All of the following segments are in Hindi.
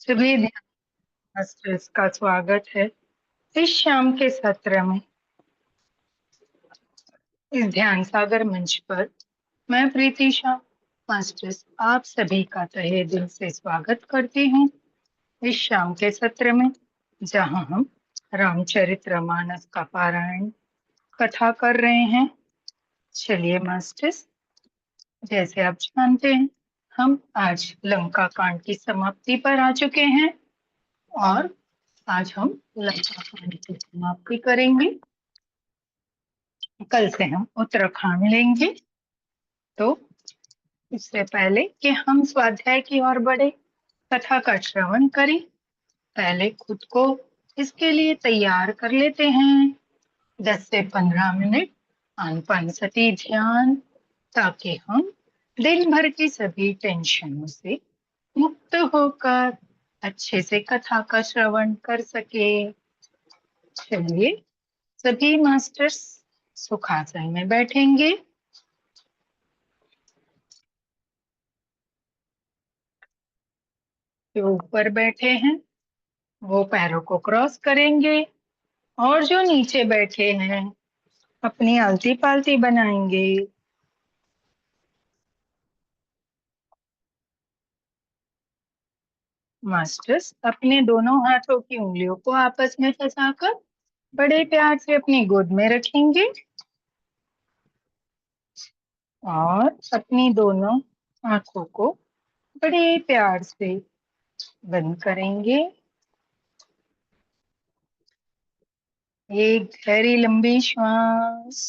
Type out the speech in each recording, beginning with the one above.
सभी ध्यान मास्टर्स का स्वागत है इस शाम के सत्र में। इस ध्यान सागर मंच पर मैं प्रीति शाह मास्टर्स आप सभी का तहे दिल से स्वागत करती हूँ इस शाम के सत्र में, जहाँ हम रामचरितमानस का पारायण कथा कर रहे हैं। चलिए मास्टर्स, जैसे आप जानते हैं हम आज लंका कांड की समाप्ति पर आ चुके हैं और आज हम लंका कांड की समाप्ति करेंगे। कल से हम उत्तराखंड लेंगे। तो इससे पहले कि हम स्वाध्याय की ओर बढ़े, कथा का श्रवण करें, पहले खुद को इसके लिए तैयार कर लेते हैं। 10 से 15 मिनट आनपान सती ध्यान, ताकि हम दिन भर की सभी टेंशनों से मुक्त होकर अच्छे से कथा का श्रवण कर सके। चलिए सभी मास्टर्स सुखासन में बैठेंगे। जो ऊपर बैठे हैं वो पैरों को क्रॉस करेंगे और जो नीचे बैठे हैं अपनी आलती पालती बनाएंगे। मास्टर्स अपने दोनों हाथों की उंगलियों को आपस में फंसाकर बड़े प्यार से अपनी गोद में रखेंगे और अपनी दोनों आंखों को बड़े प्यार से बंद करेंगे। एक गहरी लंबी श्वास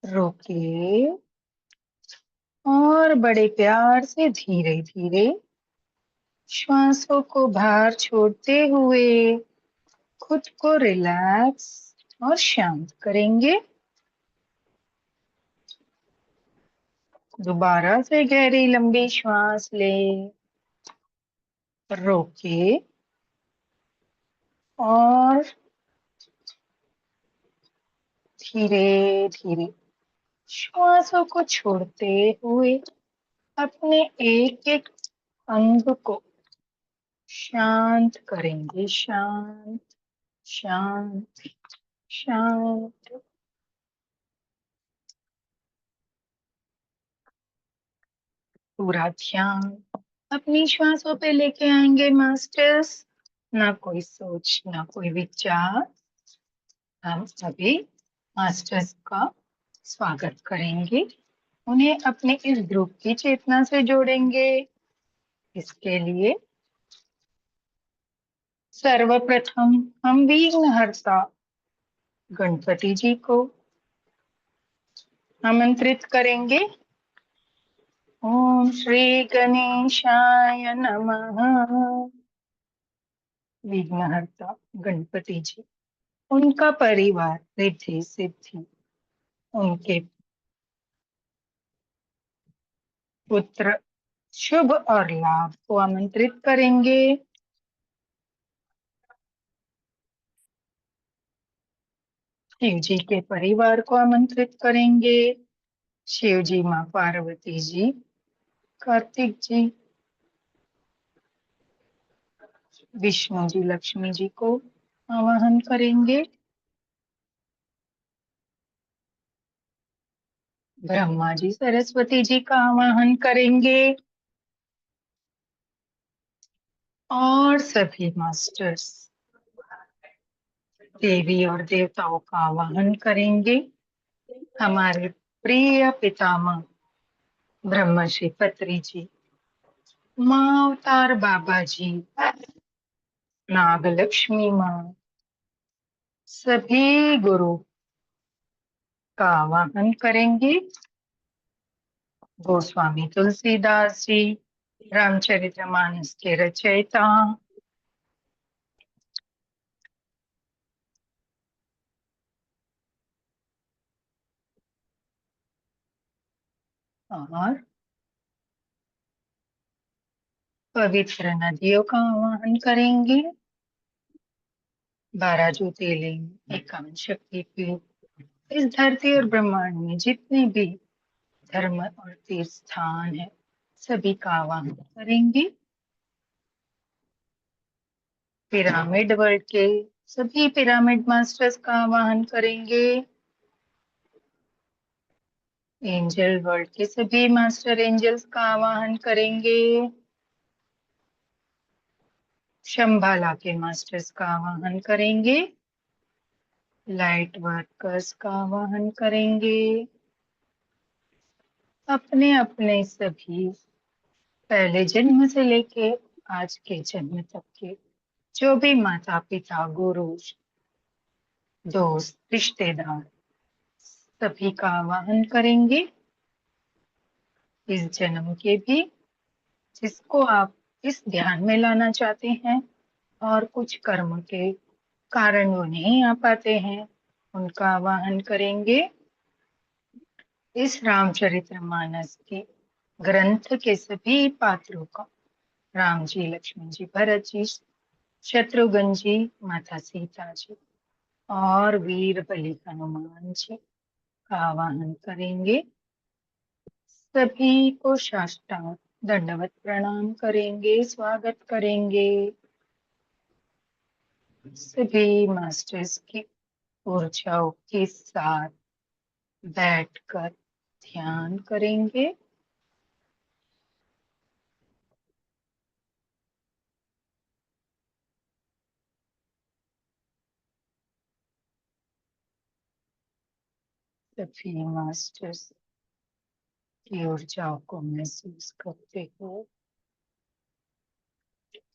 रोकिए और बड़े प्यार से धीरे धीरे श्वासों को बाहर छोड़ते हुए खुद को रिलैक्स और शांत करेंगे। दोबारा से गहरी लंबी श्वास ले, रोके और धीरे धीरे श्वासों को छोड़ते हुए अपने एक एक अंग को शांत करेंगे। शांत शांत शांत। पूरा ध्यान अपनी श्वासों पे लेके आएंगे मास्टर्स। ना कोई सोच, ना कोई विचार। हम सभी मास्टर्स का स्वागत करेंगे, उन्हें अपने इस ग्रुप की चेतना से जोड़ेंगे। इसके लिए सर्वप्रथम हम विघ्नहर्ता गणपति जी को आमंत्रित करेंगे। ओम श्री गणेशाय नमः। विघ्नहर्ता गणपति जी, उनका परिवार रिद्धि सिद्धि, उनके पुत्र शुभ और लाभ को आमंत्रित करेंगे। शिव जी के परिवार को आमंत्रित करेंगे। शिव जी, माँ पार्वती जी, कार्तिक जी, विष्णु जी, लक्ष्मी जी को आवाहन करेंगे। ब्रह्मा जी, सरस्वती जी का आवाहन करेंगे और सभी मास्टर्स देवी और देवताओं का आवाहन करेंगे। हमारे प्रिय पितामह ब्रह्मश्री पत्री जी, माँ अवतार बाबा जी, नागलक्ष्मी माँ, सभी गुरु का आवाहन करेंगे। गोस्वामी तुलसीदास जी, रामचरितमानस के रचयिता, और पवित्र नदियों का आवाहन करेंगे। 12 ज्योतिर्लिंग, 51 शक्तिपीठ, इस धरती और ब्रह्मांड में जितने भी धर्म और तीर्थ स्थान है, सभी का आवाहन करेंगे। पिरामिड वर्ल्ड के सभी पिरामिड मास्टर्स का आवाहन करेंगे। एंजल वर्ल्ड के सभी मास्टर एंजल्स का आवाहन करेंगे। शंबाला के मास्टर्स का आवाहन करेंगे। लाइट वर्कर्स का आवाहन करेंगे। अपने अपने सभी पहले जन्म से लेके आज के जन्म तक के जो भी माता पिता गुरु दोस्त रिश्तेदार सभी का आवाहन करेंगे। इस जन्म के भी जिसको आप इस ध्यान में लाना चाहते हैं और कुछ कर्म के कारण वो नहीं आ पाते हैं, उनका आवाहन करेंगे। इस रामचरितमानस के ग्रंथ के सभी पात्रों का, राम जी, लक्ष्मण जी, भरत जी, शत्रुघ्न जी, माता सीता जी और वीर बलि हनुमान जी का आवाहन करेंगे। सभी को साष्टांग दंडवत प्रणाम करेंगे, स्वागत करेंगे। सभी मास्टर्स की ऊर्जाओं के साथ बैठकर ध्यान करेंगे। सभी मास्टर्स की ऊर्जाओं को महसूस करते हुए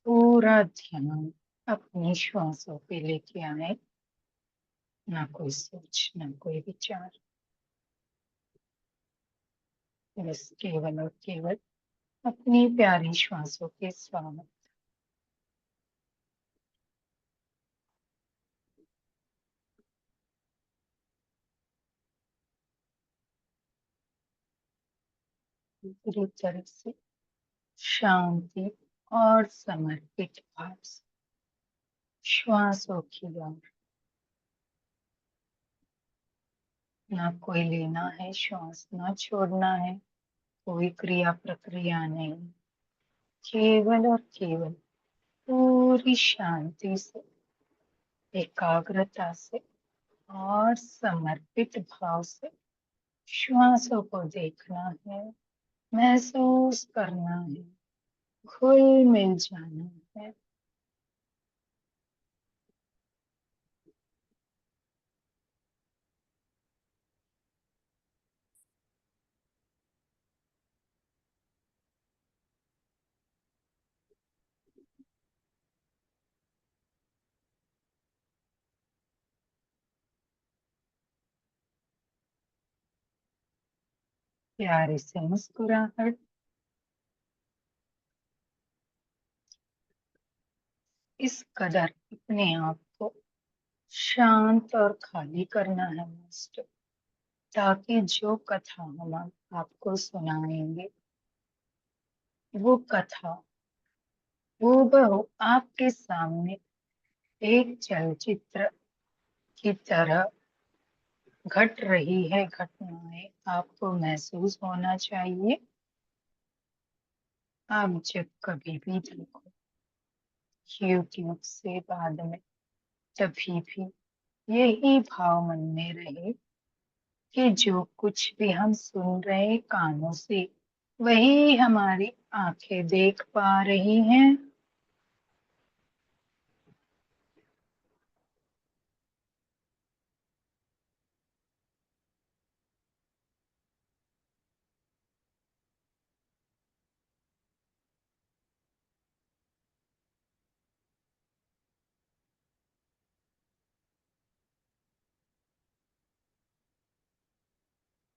पूरा ध्यान अपनी श्वासों पे लेके आए। ना कोई सोच, ना कोई विचार, बस केवल और केवल अपनी प्यारी श्वासों के स्वागत। पूरी तरह से शांति और समर्पित भाव से श्वासों की ओर। ना कोई लेना है श्वास, ना छोड़ना है, कोई क्रिया प्रक्रिया नहीं, केवल और केवल पूरी शांति से, एकाग्रता से और समर्पित भाव से श्वासों को देखना है, महसूस करना है, घुल मिल जाना है। प्यारे से मुस्कुराहट, इस कदर अपने आप को शांत और खाली करना है मास्टर, ताकि जो कथा हम आपको सुनाएंगे वो कथा हूबहू आपके सामने एक चलचित्र की तरह घट रही है। घटनाएं आपको महसूस होना चाहिए। आप जब कभी भी देखो यूट्यूब से बाद में, तभी भी यही भाव मन में रहे कि जो कुछ भी हम सुन रहे कानों से वही हमारी आंखें देख पा रही हैं।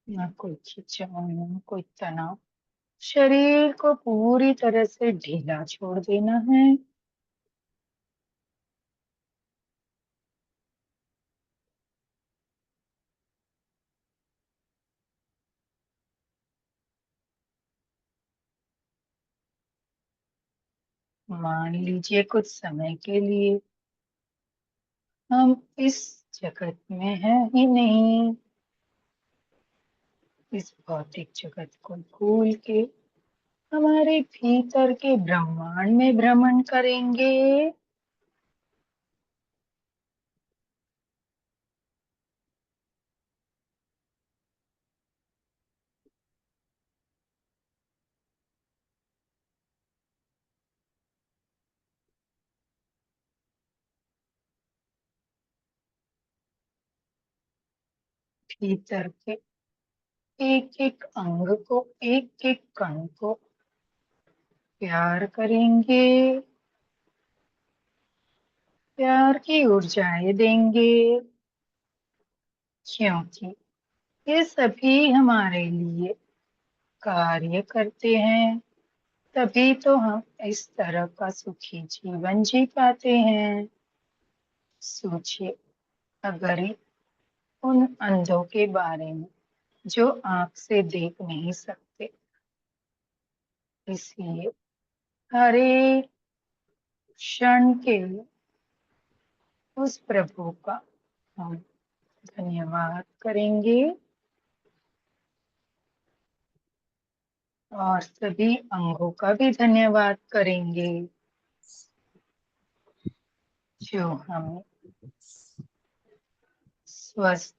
ना कोई खिंचाव, ना कोई तनाव, शरीर को पूरी तरह से ढीला छोड़ देना है। मान लीजिए कुछ समय के लिए हम इस जगत में हैं ही नहीं, इस भौतिक जगत को भूल के हमारे भीतर के ब्रह्मांड में भ्रमण करेंगे। भीतर के एक एक अंग को, एक एक कण को प्यार करेंगे, प्यार की ऊर्जाएं देंगे, क्योंकि ये सभी हमारे लिए कार्य करते हैं। तभी तो हम इस तरह का सुखी जीवन जी पाते हैं। सोचिए, अगर उन अंधों के बारे में जो आंख से देख नहीं सकते, इसलिए हर एक क्षण के लिए उस प्रभु का हम धन्यवाद करेंगे और सभी अंगों का भी धन्यवाद करेंगे जो हमें स्वस्थ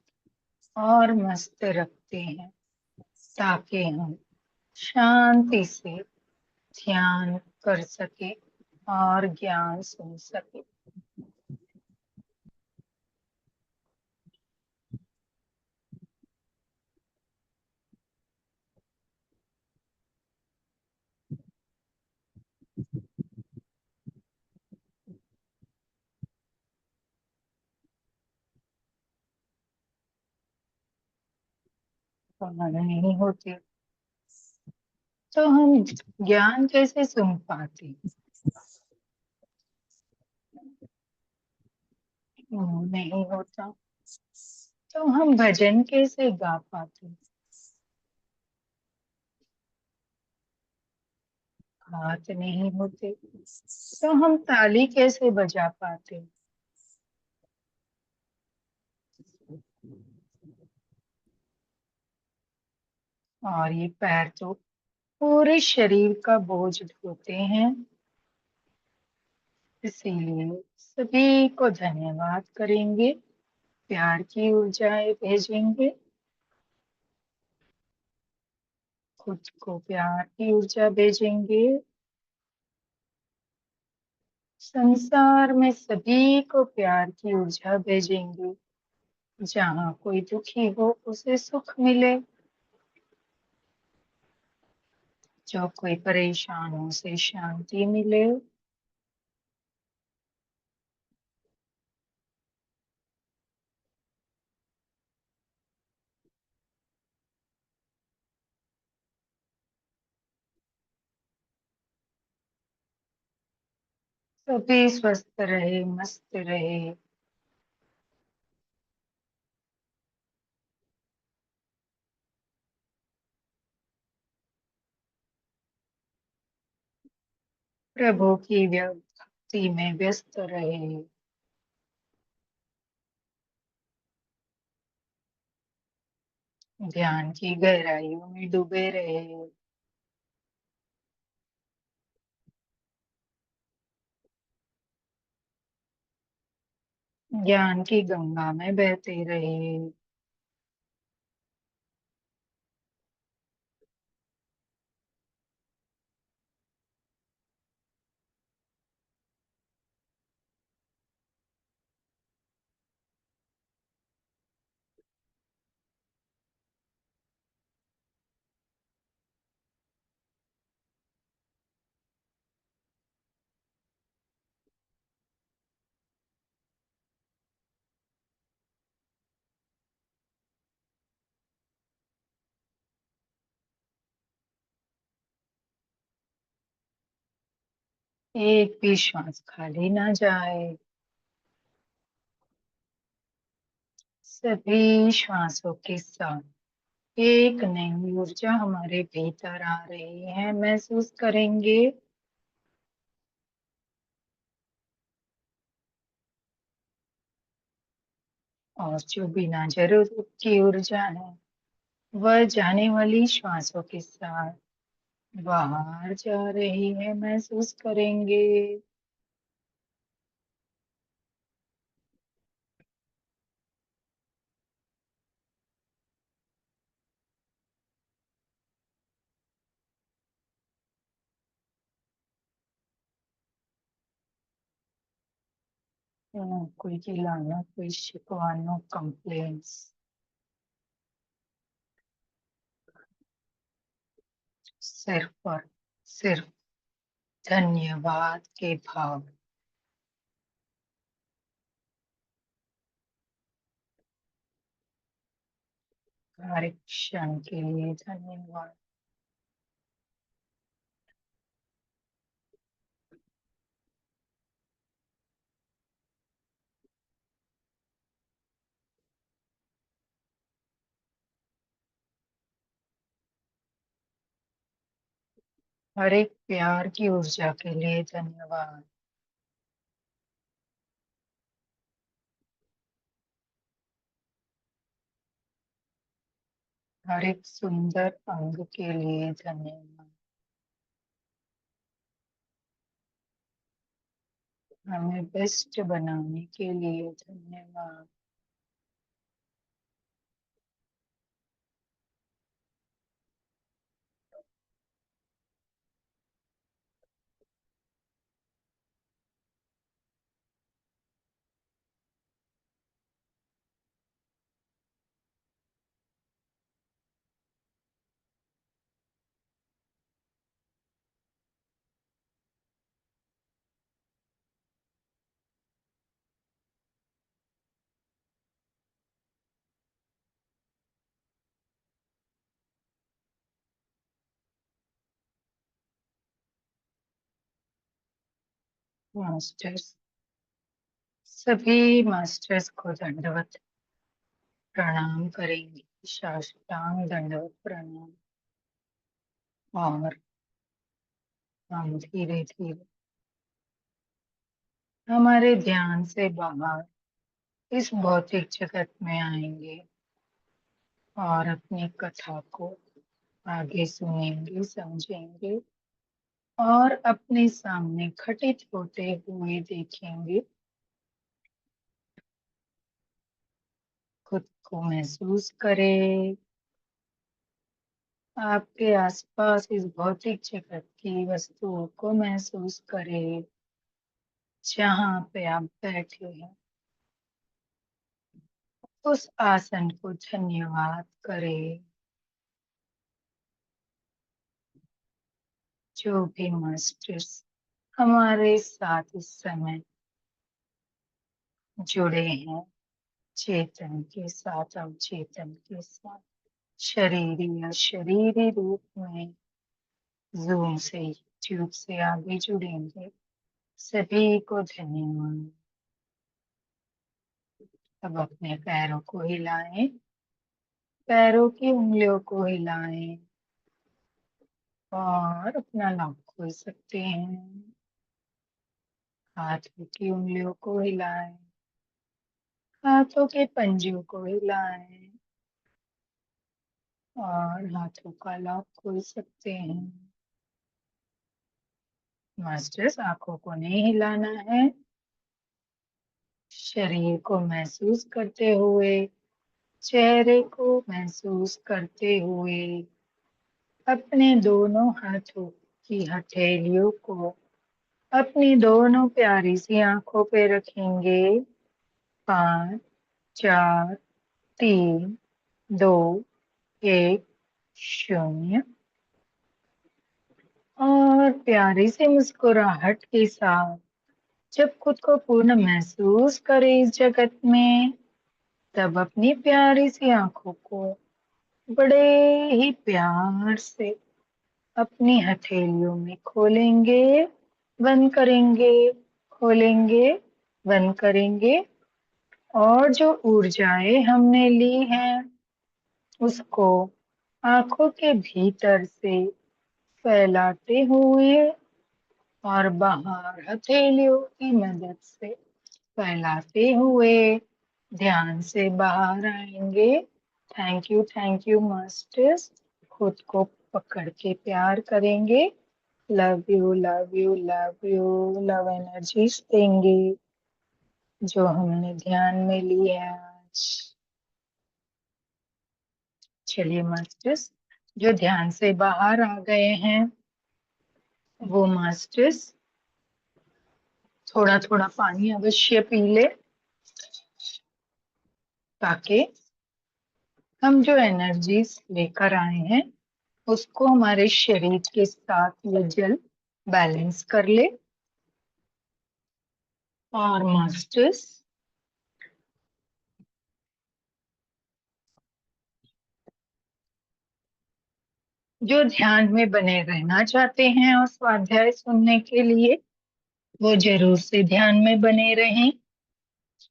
और मस्त रखते हैं, ताकि हम शांति से ध्यान कर सके और ज्ञान सुन सके। अगर नहीं होती तो हम ज्ञान कैसे सुन पाते? नहीं होता तो हम भजन कैसे गा पाते? हाथ नहीं होते तो हम ताली कैसे बजा पाते? और ये पैर तो पूरे शरीर का बोझ ढोते हैं, इसीलिए सभी को धन्यवाद करेंगे, प्यार की ऊर्जाएं भेजेंगे, खुद को प्यार की ऊर्जा भेजेंगे, संसार में सभी को प्यार की ऊर्जा भेजेंगे। जहाँ कोई दुखी हो उसे सुख मिले, जो कोई परेशान हो उसे शांति मिले। सभी स्वस्थ रहे, मस्त रहे। प्रभु की भक्ति में व्यस्त रहे। ध्यान की गहराइयों में डूबे रहे। ज्ञान की गंगा में बहते रहे। एक भी श्वास खाली ना जाए। सभी श्वासों के साथ एक नई ऊर्जा हमारे भीतर आ रही है, महसूस करेंगे। और जो बिना जरूरत की ऊर्जा है वह जाने वाली श्वासों के साथ बाहर जा रही है, महसूस करेंगे। कोई गिलाना, कोई शिकवा, नो कंप्लेंट्स। सिर्फ और सिर्फ धन्यवाद के भाव। हर एक क्षण के लिए धन्यवाद। हर एक प्यार की ऊर्जा के लिए धन्यवाद। हर एक सुंदर अंग के लिए धन्यवाद। हमें बेस्ट बनाने के लिए धन्यवाद। मास्टर्स, सभी मास्टर्स को दंडवत प्रणाम करेंगे। साष्टांग दंडवत प्रणाम। और हम धीरे धीरे हमारे ध्यान से बाहर इस भौतिक जगत में आएंगे और अपनी कथा को आगे सुनेंगे, समझेंगे और अपने सामने घटित होते हुए देखेंगे। खुद को महसूस करें। आपके आसपास इस भौतिक जगत की वस्तुओं को महसूस करें जहाँ पे आप बैठे हैं। उस आसन को धन्यवाद करें। जो भी मास्टर्स हमारे साथ इस समय जुड़े हैं, चेतन के साथ, अवचेतन के साथ, शरीरी या शरीरी रूप में जूम से, यूट्यूब से आगे जुड़ेंगे, सभी को धन्यवाद। अब अपने पैरों को हिलाएं, पैरों की उंगलियों को हिलाएं और अपना नाक खोल सकते हैं। हाथों की उंगलियों को हिलाएं, हाथों के पंजों को हिलाएं और हाथों का लॉक खोल सकते हैं। मास्टर्स, आंखों को नहीं हिलाना है। शरीर को महसूस करते हुए, चेहरे को महसूस करते हुए अपने दोनों हाथों की हथेलियों को अपनी दोनों प्यारी सी आंखों पे रखेंगे। 5, 4, 3, 2, 1, 0। और प्यारी सी मुस्कुराहट के साथ जब खुद को पूर्ण महसूस करे इस जगत में, तब अपनी प्यारी सी आंखों को बड़े ही प्यार से अपनी हथेलियों में खोलेंगे, बंद करेंगे, खोलेंगे, बंद करेंगे और जो ऊर्जाएं हमने ली हैं उसको आंखों के भीतर से फैलाते हुए और बाहर हथेलियों की मदद से फैलाते हुए ध्यान से बाहर आएंगे। Thank you masters. खुद को पकड़ के प्यार करेंगे। Love you, love you, love you, love energies देंगे जो हमने ध्यान में ली है आज। चलिए मास्टर्स, जो ध्यान से बाहर आ गए हैं वो मास्टर्स थोड़ा थोड़ा पानी अवश्य पी ले, ताकि हम जो एनर्जीज लेकर आए हैं उसको हमारे शरीर के साथ ये जल बैलेंस कर ले। और मास्टर्स, जो ध्यान में बने रहना चाहते हैं और स्वाध्याय सुनने के लिए, वो जरूर से ध्यान में बने रहें।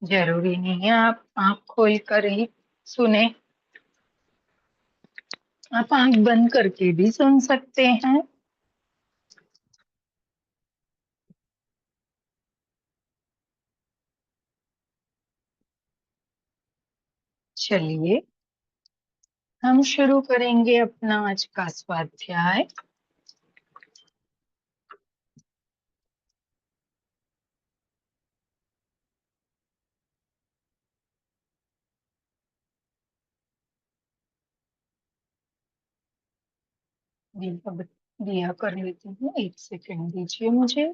जरूरी नहीं है आप आंख खोल कर ही सुने, आप आंख बंद करके भी सुन सकते हैं। चलिए हम शुरू करेंगे अपना आज का स्वाध्याय। दिया कर लेती हूँ, 1 सेकंड दीजिए मुझे।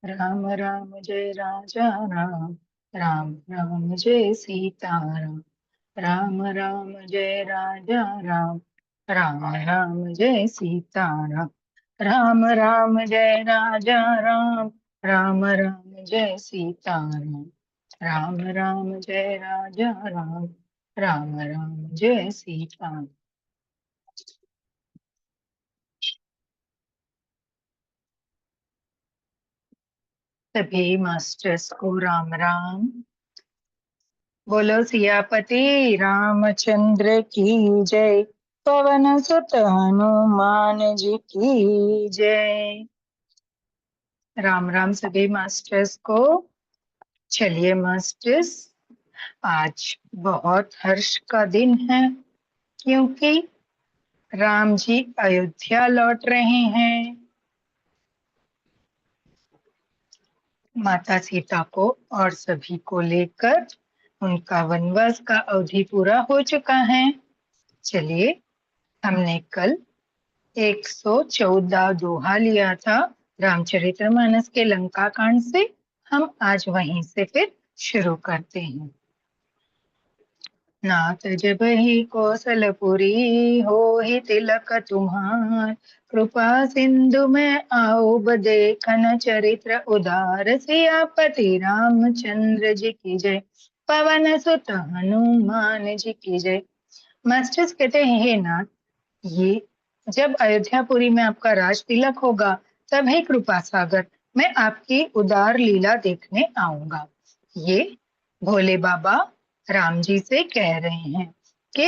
राम राम जय राजा राम, राम राम जय सीता राम। राम राम जय राजा राम, राम राम जय सीता राम। राम राम जय राजा राम, राम राम जय सीता राम। राम राम जय राजा राम, राम राम जय सीता राम। सभी मास्टर्स को राम राम। बोलो सियापति रामचंद्र की जय, पवन सुत हनुमान जी की जय। राम राम सभी मास्टर्स को। चलिए मास्टर्स, आज बहुत हर्ष का दिन है, क्योंकि राम जी अयोध्या लौट रहे हैं। माता सीता को और सभी को लेकर उनका वनवास का अवधि पूरा हो चुका है। चलिए, हमने कल 114 दोहा लिया था रामचरितमानस के लंका कांड से। हम आज वहीं से फिर शुरू करते हैं। नाथ जब ही कौशलपुरी हो ही तिलक तुम्हार, कृपा सिंधु में आओ बदेखन चरित्र उदार। सियापति रामचंद्र जी की जय, पवन सुत हनुमान जी की जय। मास्टर्स कहते हैं, हे नाथ, ये जब अयोध्यापुरी में आपका राज तिलक होगा, तब हे कृपा सागर, मैं आपकी उदार लीला देखने आऊंगा। ये भोले बाबा राम जी से कह रहे हैं कि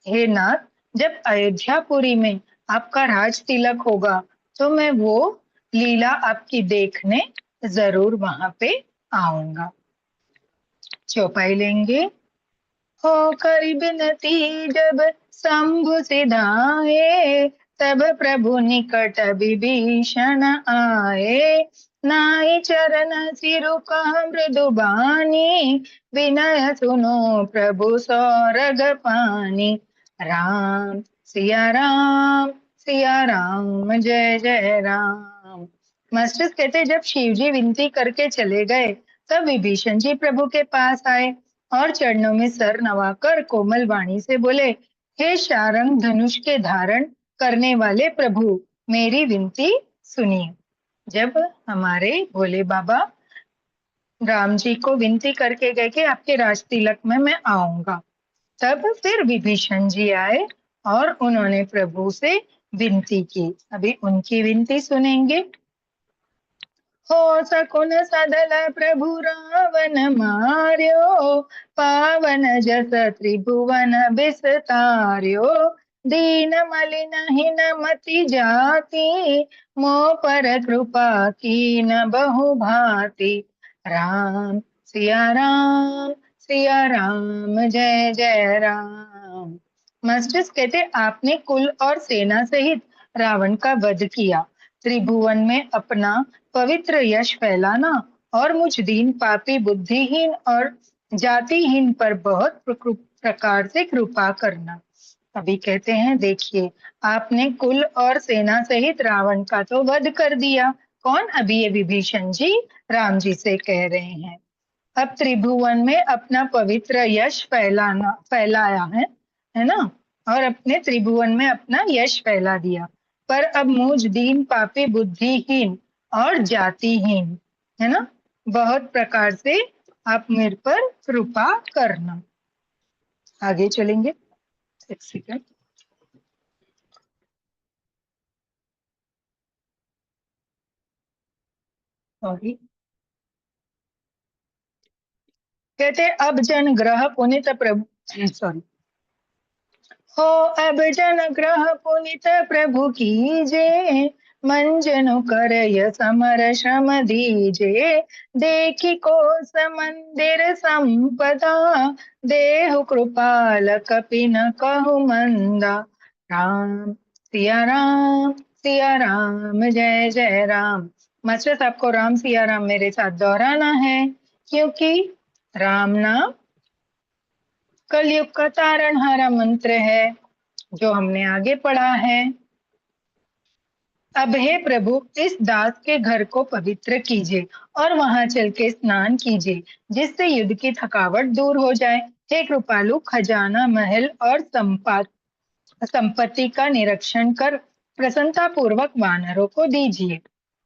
हे नाथ, जब अयोध्यापुरी में आपका राज तिलक होगा, तो मैं वो लीला आपकी देखने जरूर वहां पे आऊंगा। चौपाई लेंगे। हो करि बिनती जब शंभु सिधाए, तब प्रभु निकट विभीषण आए। नाई चरण सिरु कह मृदु बानी, विनय सुनो प्रभु सौरग पानी। राम सिया राम, सिया राम जय जय राम। मास्टर्स कहते हैं, जब शिव जी विनती करके चले गए, तब विभीषण जी प्रभु के पास आए और चरणों में सर नवाकर कोमल वाणी से बोले, हे शारंग धनुष के धारण करने वाले प्रभु, मेरी विनती सुनिए। जब हमारे भोले बाबा राम जी को विनती करके गए कि आपके राज तिलक में मैं आऊंगा, तब फिर विभीषण जी आए और उन्होंने प्रभु से विनती की। अभी उनकी विनती सुनेंगे। हो सकुन सदल प्रभु रावण मार्यो, पावन जस त्रिभुवन बिसतार्यो। दीन मलिन हिन मति जाति, मोह पर कृपा कीन बहु भांति। राम सिया राम, सिया राम जय जय राम। मास्टर्स कहते, आपने कुल और सेना सहित रावण का वध किया, त्रिभुवन में अपना पवित्र यश फैलाना और मुझ दीन पापी बुद्धिहीन और जातिहीन पर बहुत प्रकार से कृपा करना। अभी कहते हैं, देखिए आपने कुल और सेना सहित रावण का तो वध कर दिया। कौन? अभी ये विभीषण जी राम जी से कह रहे हैं। अब त्रिभुवन में अपना पवित्र यश फैलाया है ना, और अपने त्रिभुवन में अपना यश फैला दिया। पर अब मुझ दीन पापी बुद्धिहीन और जातिहीन, है ना, बहुत प्रकार से आप मेरे पर कृपा करना। आगे चलेंगे, एक सेकंड। सॉरी, कहते अब जन ग्रह पुनित प्रभु, सॉरी, हो अब जन ग्रह पुनित प्रभु कीजे, मन जनु करय समर श्रम दीजे। देखी कोस मंदिर संपदा, देहु कृपाल कपि न कहु मंदा। राम सिया राम, सिया राम जय जय राम। मास्टर्स, आपको राम सिया राम मेरे साथ दोहराना है, क्योंकि राम नाम कलयुग का तारणहारा मंत्र है, जो हमने आगे पढ़ा है। अब हे प्रभु, इस दास के घर को पवित्र कीजिए और वहां चल के स्नान कीजिए, जिससे युद्ध की थकावट दूर हो जाए। हे कृपालु, खजाना, महल और संपत्ति का निरीक्षण कर प्रसन्नता पूर्वक वानरों को दीजिए।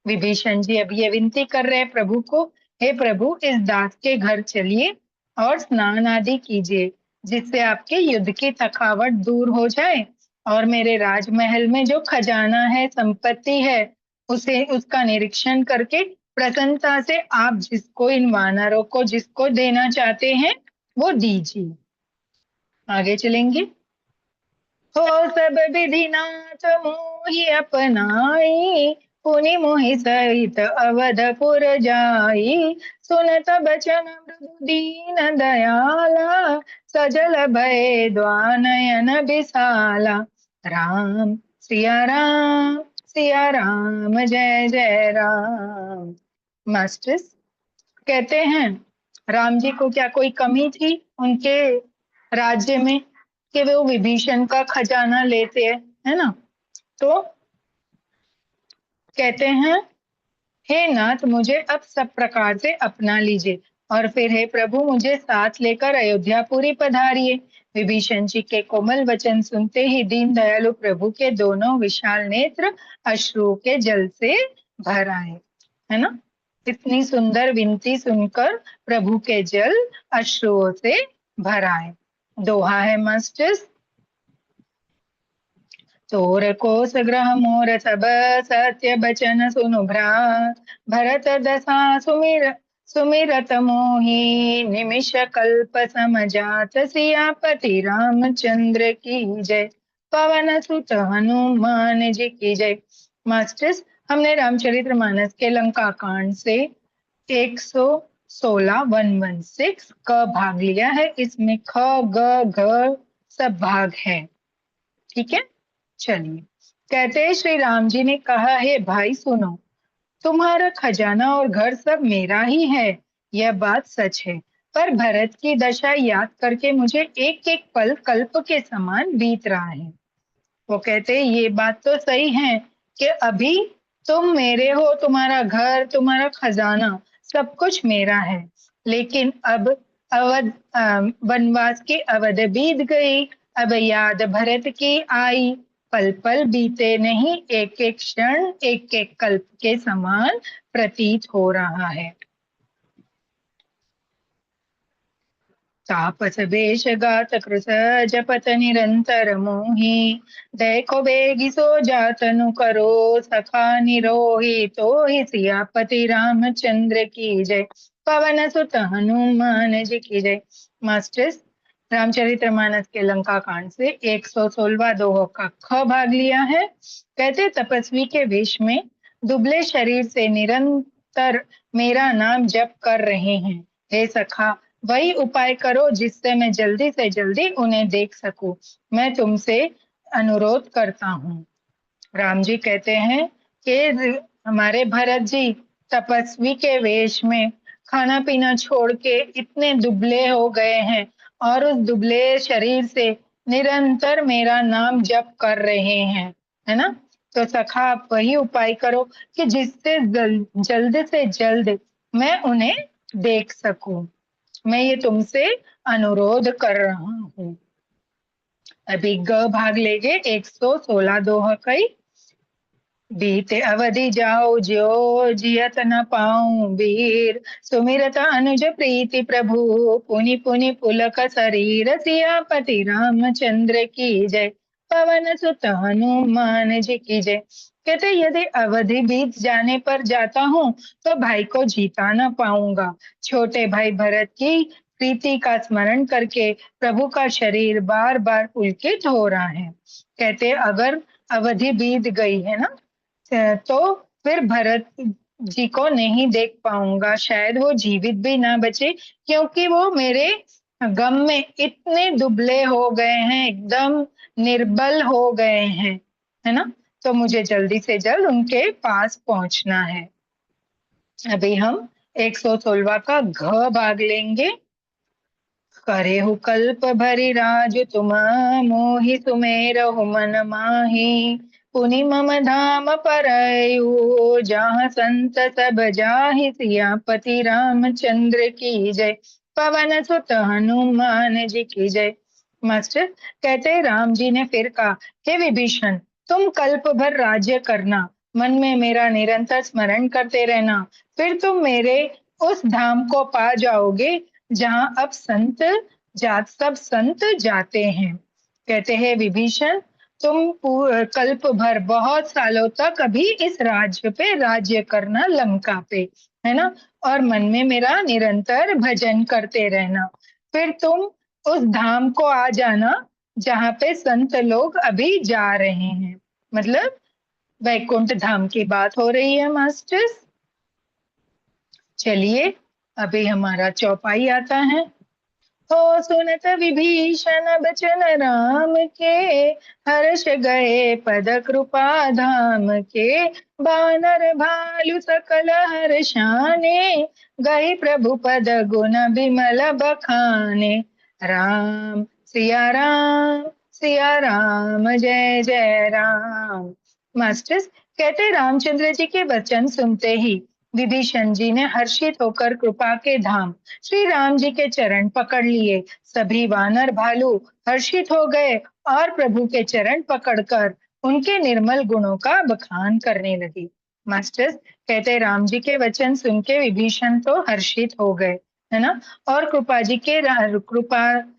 विभीषण जी अब ये विनती कर रहे हैं प्रभु को, हे प्रभु, इस दास के घर चलिए और स्नान आदि कीजिए, जिससे आपके युद्ध की थकावट दूर हो जाए, और मेरे राजमहल में जो खजाना है, संपत्ति है, उसे उसका निरीक्षण करके प्रसन्नता से आप जिसको, इन वानरों को जिसको देना चाहते हैं वो दीजिए। आगे चलेंगे। हो सब विधि नाथ मोहि अपनाई, पुनि मोहि सहित अवधपुर जाई। सुनत बचन मृदु दीन दयाला, सजल भय द्वानयन बिसाला। राम सिया राम, सिया राम जय जय राम। मास्टर्स, कहते हैं राम जी को क्या कोई कमी थी उनके राज्य में कि वो विभीषण का खजाना लेते हैं, है ना? तो कहते हैं, हे नाथ, मुझे अब सब प्रकार से अपना लीजिए, और फिर हे प्रभु, मुझे साथ लेकर अयोध्यापुरी पधारिए। विभीषण जी के कोमल वचन सुनते ही दीन दयालु प्रभु के दोनों विशाल नेत्र अश्रुओं के जल से भर आए, है ना? इतनी सुंदर विनती सुनकर प्रभु के जल अश्रुओं से भर आए। दोहा है मास्टर्स। तोर कोस ग्रह मोर सब, सत्य बचन सुनु भ्रात। भरत दशा सुमिरत मोहि, निमिष कल्प सम जात। सियापति रामचंद्र की जय, पवन सुत हनुमान जी की जय। मास्टर्स, हमने रामचरितमानस के लंका कांड से 116 116 का भाग लिया है। इसमें ख ग घ सब भाग है, ठीक है। चलिए, कहते हैं श्री राम जी ने कहा, है भाई सुनो, तुम्हारा खजाना और घर सब मेरा ही है, यह बात सच है। पर भरत की दशा याद करके मुझे एक एक पल कल्प के समान बीत रहा है। वो कहते हैं, ये बात तो सही है कि अभी तुम मेरे हो, तुम्हारा घर, तुम्हारा खजाना, सब कुछ मेरा है, लेकिन अब अवध वनवास की अवध बीत गई, अब याद भरत की आई। पल पल बीते नहीं, एक एक क्षण एक एक कल्प के समान प्रतीत हो रहा है। तापस वेश गात कृस, जपत निरंतर मोहि। देखो बेगी सो जातनु करो, सखा निरोही। तो ही सियापति रामचंद्र की जय, पवन सुत हनुमान जी की जय। मास्टर्स, रामचरितमानस के लंका कांड से 116वां दोहा का ख भाग लिया है। कहते, तपस्वी के वेश में दुबले शरीर से निरंतर मेरा नाम जप कर रहे हैं। हे सखा, वही उपाय करो जिससे मैं जल्दी से जल्दी उन्हें देख सकूं। मैं तुमसे अनुरोध करता हूँ। राम जी कहते हैं कि हमारे भरत जी, तपस्वी के वेश में खाना पीना छोड़ के इतने दुबले हो गए हैं और उस दुबले शरीर से निरंतर मेरा नाम जप कर रहे हैं, है ना। तो सखा आप वही उपाय करो कि जिससे जल्द से जल्द मैं उन्हें देख सकूं। मैं ये तुमसे अनुरोध कर रहा हूँ। अभी ग भाग लेंगे 116 दोहा कई। बीते अवधि जाओ ज्यो जियत न पाऊं वीर, सुमिरत अनुज प्रीति प्रभु, पुनि पुनि पुलक शरीर, सियापति रामचंद्र की जय, पवन सुत हनुमान जी की जय। कहते यदि अवधि बीत जाने पर जाता हूँ तो भाई को जीता न पाऊंगा। छोटे भाई भरत की प्रीति का स्मरण करके प्रभु का शरीर बार बार पुलकित हो रहा है। कहते अगर अवधि बीत गई है ना, तो फिर भरत जी को नहीं देख पाऊंगा, शायद वो जीवित भी ना बचे, क्योंकि वो मेरे गम में इतने दुबले हो गए हैं, एकदम निर्बल हो गए हैं, है ना। तो मुझे जल्दी से जल्द उनके पास पहुंचना है। अभी हम 116 का घ भाग लेंगे। करे हु कल्प भरि राज तुम, मोहि सुमेरहु मन माही, पुनि मम धाम परयु, जहाँ संत सब जाहि, सियापति रामचंद्र की जय, पवन सुत हनुमान जी की जय। मास्टर कहते राम जी ने फिर कहा, हे विभीषण, तुम कल्प भर राज्य करना, मन में मेरा निरंतर स्मरण करते रहना, फिर तुम मेरे उस धाम को पा जाओगे जहाँ अब सब संत जाते हैं। कहते हैं विभीषण, तुम कल्प भर बहुत सालों तक अभी इस राज्य पे राज्य करना, लंका पे, है ना, और मन में मेरा निरंतर भजन करते रहना, फिर तुम उस धाम को आ जाना जहाँ पे संत लोग अभी जा रहे हैं। मतलब वैकुंठ धाम की बात हो रही है मास्टर्स। चलिए अभी हमारा चौपाई आता है। हो सुनत विभीषण बचन राम के, हर्ष गए पद कृपा धाम के, बानर भालु सकल हर्षाने, गए प्रभु पद गुण बिमल बखाने, राम सिया राम जय जय राम। मास्टर्स कहते रामचंद्र जी के वचन सुनते ही विभीषण जी ने हर्षित होकर कृपा के धाम श्री राम जी के चरण पकड़ लिए। सभी वानर भालू हर्षित हो गए और प्रभु के चरण पकड़कर उनके निर्मल गुणों का बखान करने लगे। मास्टर्स कहते राम जी के वचन सुन के विभीषण तो हर्षित हो गए, है ना, और कृपा जी के कृपा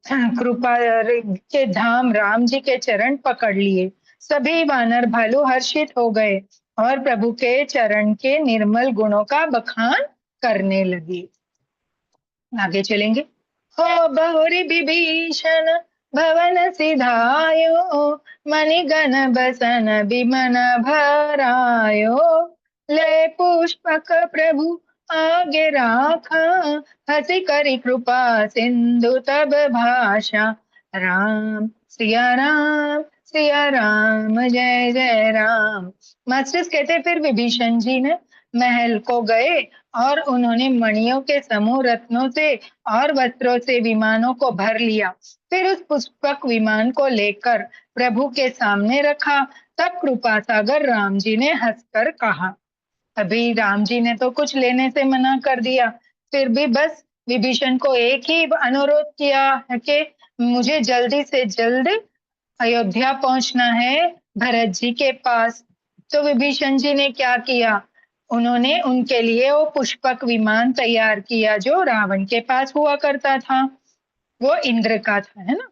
के धाम राम जी के चरण पकड़ लिए। सभी वानर भालू हर्षित हो गए और प्रभु के चरण के निर्मल गुणों का बखान करने लगे। आगे चलेंगे। हो बहुरी विभीषण भवन सिधायो, मणिगण बसन बिमन भरायो, ले पुष्पक प्रभु आगे राखा, हसी करी कृपा सिंधु तब भाषा, राम सिया राम जय जय राम। मास्टर्स कहते फिर विभीषण जी ने महल को गए और उन्होंने मणियों के समूह रत्नों से और वस्त्रों से विमानों को भर लिया। फिर उस पुष्पक विमान को लेकर प्रभु के सामने रखा। तब कृपा सागर राम जी ने हंसकर कहा, अभी राम जी ने तो कुछ लेने से मना कर दिया, फिर भी बस विभीषण को एक ही अनुरोध किया है कि मुझे जल्दी से जल्द अयोध्या पहुंचना है भरत जी के पास। तो विभीषण जी ने क्या किया, उन्होंने उनके लिए वो पुष्पक विमान तैयार किया जो रावण के पास हुआ करता था, वो इंद्र का था, है ना।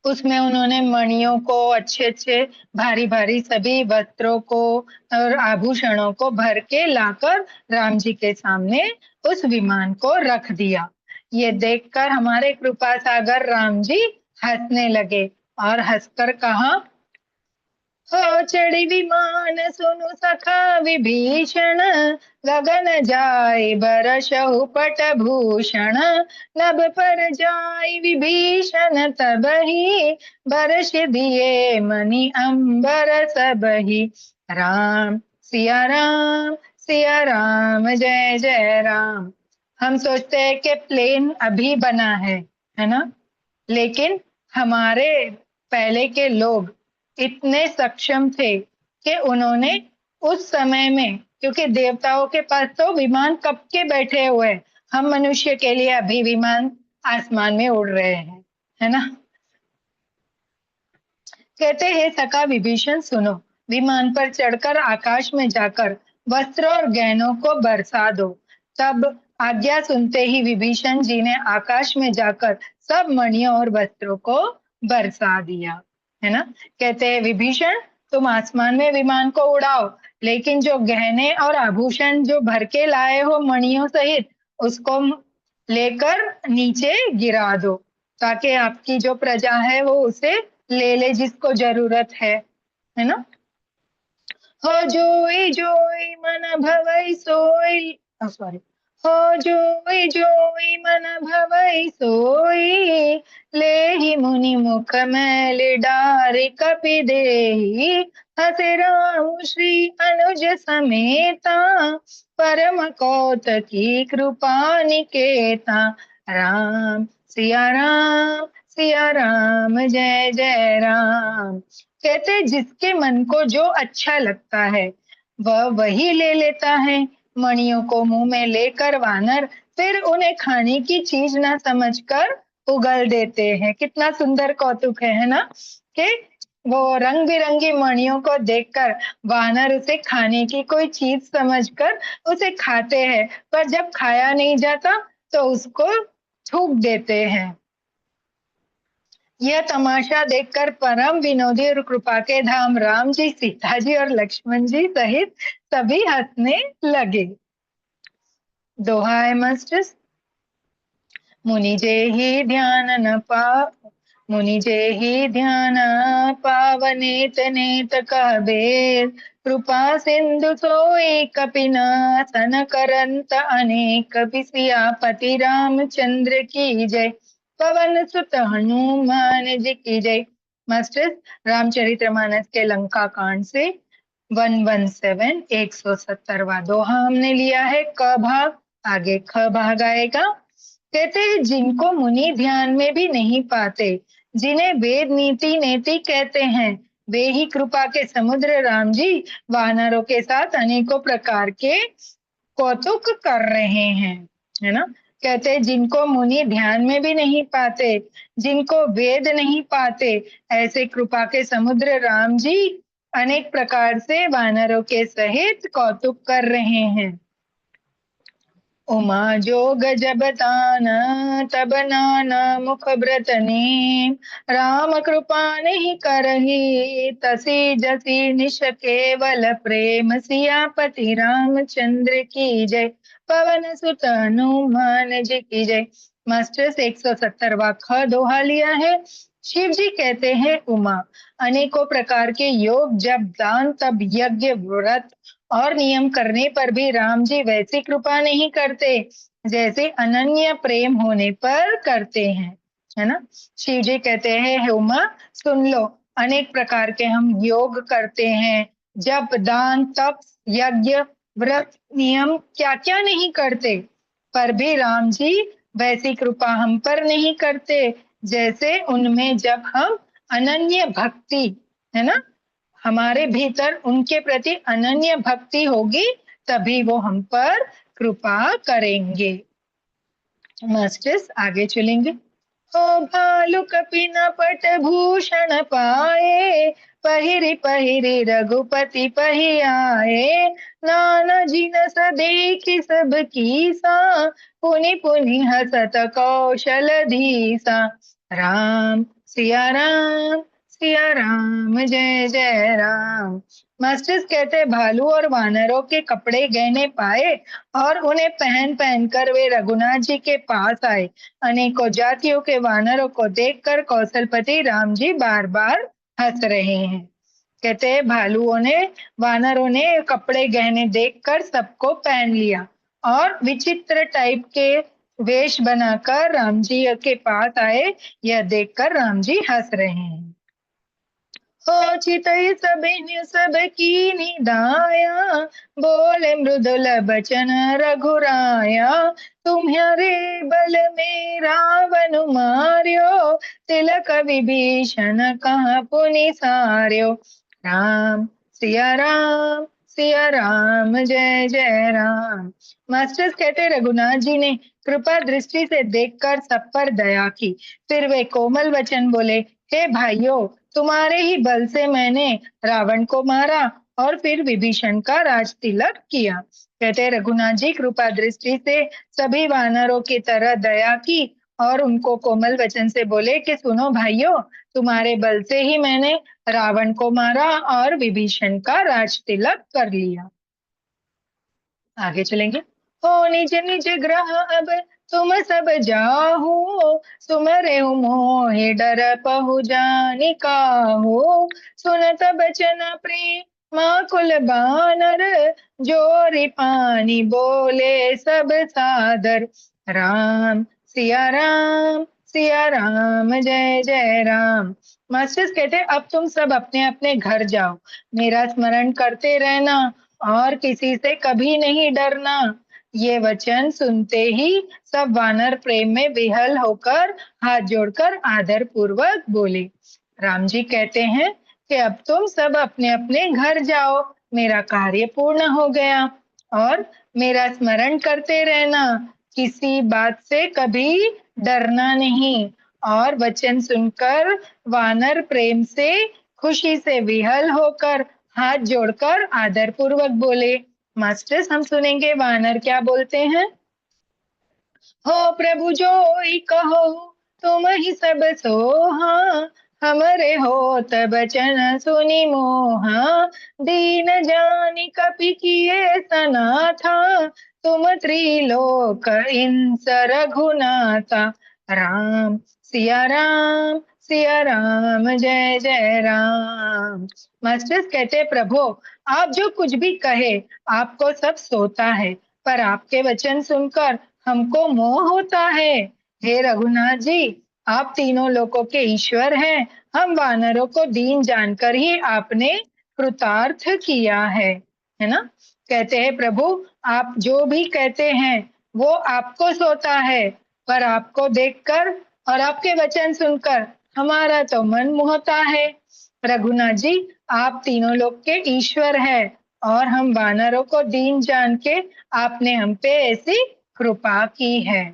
उसमें उन्होंने मणियों को, अच्छे अच्छे भारी भारी सभी वस्त्रों को और आभूषणों को भर के लाकर राम जी के सामने उस विमान को रख दिया। ये देखकर हमारे कृपा सागर राम जी हंसने लगे और हंसकर कहा, हो चढ़ी विमान सुनु सखा विभीषण, गगन जाय बरसहु पट भूषण, नभ पर जाय विभीषण तबहि, बरस दिए मणि अंबर सबहि, राम सिया राम जय जय राम। हम सोचते हैं कि प्लेन अभी बना है ना, लेकिन हमारे पहले के लोग इतने सक्षम थे कि उन्होंने उस समय में, क्योंकि देवताओं के पास तो विमान कब के बैठे हुए हैं, हम मनुष्य के लिए अभी विमान आसमान में उड़ रहे हैं, है ना। कहते हैं सखा विभीषण सुनो, विमान पर चढ़कर आकाश में जाकर वस्त्र और गहनों को बरसा दो। तब आज्ञा सुनते ही विभीषण जी ने आकाश में जाकर सब मणियों और वस्त्रों को बरसा दिया, है ना। कहते हैं विभीषण तुम आसमान में विमान को उड़ाओ, लेकिन जो गहने और आभूषण जो भर के लाए हो मणियों सहित, उसको लेकर नीचे गिरा दो, ताकि आपकी जो प्रजा है वो उसे ले ले जिसको जरूरत है ना। हो जोई जोई मन भवई सोई, सॉरी, हो जोई जोई मन भवई सोई, लेहि मुनि मुख मैल डारि कपि देहि, हसे राम श्री अनुज समेता, परम कौतकी कृपा निकेता। राम सिया राम जय जय राम। कहते जिसके मन को जो अच्छा लगता है वह वही ले लेता है। मणियों को मुंह में लेकर वानर फिर उन्हें खाने की चीज ना समझकर उगल देते हैं। कितना सुंदर कौतुक है ना, कि वो रंग बिरंगी मणियों को देखकर वानर उसे खाने की कोई चीज समझकर उसे खाते हैं, पर जब खाया नहीं जाता तो उसको थूक देते हैं। यह तमाशा देखकर परम विनोदी और कृपा के धाम राम जी, सीता जी और लक्ष्मण जी सहित सभी हंसने लगे। दोहा है मास्टर्स। मुनि जे ही ध्यान न पा मुनि जे ही ध्यान पावनेत नेत कहबेर, कृपा सिंधु सोई कपिनासन करंत अनेक सियापति रामचंद्र की जय, पवन सुत हनुमान जी की जय। मास्टर्स, रामचरितमानस के लंका कांड से 117 170वां दोहा हमने लिया है। क भाग, आगे ख भाग आएगा। कहते हैं जिनको मुनि ध्यान में भी नहीं पाते, जिन्हें वेद नीति नेति कहते हैं, वे ही कृपा के समुद्र राम जी वानरों के साथ अनेकों प्रकार के कौतुक कर रहे हैं, है ना। कहते हैं जिनको मुनि ध्यान में भी नहीं पाते, जिनको वेद नहीं पाते, ऐसे कृपा के समुद्र राम जी अनेक प्रकार से वानरों के सहित कौतुक कर रहे हैं। उमा जोग जब तान तब नाना मुख व्रत नेम, राम कृपा नहीं करही तसी जसी निश केवल प्रेम, सियापति रामचंद्र की जय, पवन सुत हनुमान जी की जय। मास्टर्स 170वां ख दोहा लिया है। शिव जी कहते हैं उमा, अनेकों प्रकार के योग जब दान तब यज्ञ व्रत और नियम करने पर भी राम जी वैसी कृपा नहीं करते जैसे अनन्य प्रेम होने पर करते हैं, है ना। शिव जी कहते हैं हे उमा सुन लो, अनेक प्रकार के हम योग करते हैं, जप दान तप यज्ञ व्रत नियम क्या क्या नहीं करते, पर भी राम जी वैसी कृपा हम पर नहीं करते जैसे उनमें जब हम अनन्य भक्ति, है ना, हमारे भीतर उनके प्रति अनन्य भक्ति होगी तभी वो हम पर कृपा करेंगे। मास्टर्स आगे चलेंगे। ओ भालु कपिन पट भूषण पाए, पहिरी पहिरी रघुपति पही आए, नाना जिनस देखी सब कीसा, पुनि पुनि हसत कौशल धीसा। राम सिया राम जय जय राम। मास्टर्स कहते हैं भालू और वानरों के कपड़े गहने पाए और उन्हें पहन पहन कर वे रघुनाथ जी के पास आए। अनेकों जातियों के वानरों को देखकर कौशलपति राम जी बार बार हंस रहे हैं। कहते हैं भालुओं ने, वानरों ने कपड़े गहने देखकर सबको पहन लिया और विचित्र टाइप के वेश बनाकर राम जी के पास आए। यह देखकर राम जी हंस रहे हैं। हो चितई सबिन सब की निदाया, बोले मृदुल बचन रघुराया। तुम्हारे बल में रावण मार्यो, तिलक विभीषण कहाँ पुनि सार्यो। राम सिया राम, सिया राम, जय जय राम। मास्टर्स कहते रघुनाथ जी ने कृपा दृष्टि से देखकर सब पर दया की। फिर वे कोमल वचन बोले, हे भाइयों, तुम्हारे ही बल से मैंने रावण को मारा और फिर विभीषण का राज तिलक किया। कहते रघुनाथ जी कृपा दृष्टि से सभी वानरों की तरह दया की और उनको कोमल वचन से बोले कि सुनो भाइयों, तुम्हारे बल से ही मैंने रावण को मारा और विभीषण का राज तिलक कर लिया। आगे चलेंगे। हो निज निज ग्रह अब तुम सब जाहू, सुमरे मोहि डर पहु जानि काहू। सुनत बचन प्रेम कुल बानर, जोरि पानी बोले सब सादर। राम सिया राम, सिया राम, जय जय राम। मास्टर्स कहते अब तुम सब अपने अपने घर जाओ, मेरा स्मरण करते रहना और किसी से कभी नहीं डरना। ये वचन सुनते ही सब वानर प्रेम में विहल होकर हाथ जोड़कर आदर पूर्वक बोले। राम जी कहते हैं कि अब तुम सब अपने अपने घर जाओ, मेरा कार्य पूर्ण हो गया और मेरा स्मरण करते रहना, किसी बात से कभी डरना नहीं। और वचन सुनकर वानर प्रेम से खुशी से विहल होकर हाथ जोड़कर आदर पूर्वक बोले। मास्टर्स हम सुनेंगे वानर क्या बोलते हैं। हो प्रभु जो कहो, तुम ही सब सोहा, हमरे हो तब बचन सुनि मोहा। दीन जानि कपि किए सना था, तुम त्रिलोक इंस रघुनाथा। राम सिया राम, सिया राम, जय जय राम। मास्टर्स कहते प्रभु, आप जो कुछ भी कहे आपको सब सोता है, पर आपके वचन सुनकर हमको मोह होता है। हे रघुनाथ जी, आप तीनों लोकों के ईश्वर हैं, हम वानरों को दीन जानकर ही आपने कृतार्थ किया है ना। कहते हैं प्रभु, आप जो भी कहते हैं वो आपको सोता है, पर आपको देखकर और आपके वचन सुनकर हमारा तो मन मोहता है। रघुनाथ जी, आप तीनों लोग के ईश्वर है और हम वानरों को दीन जान के आपने हम पे ऐसी कृपा की है।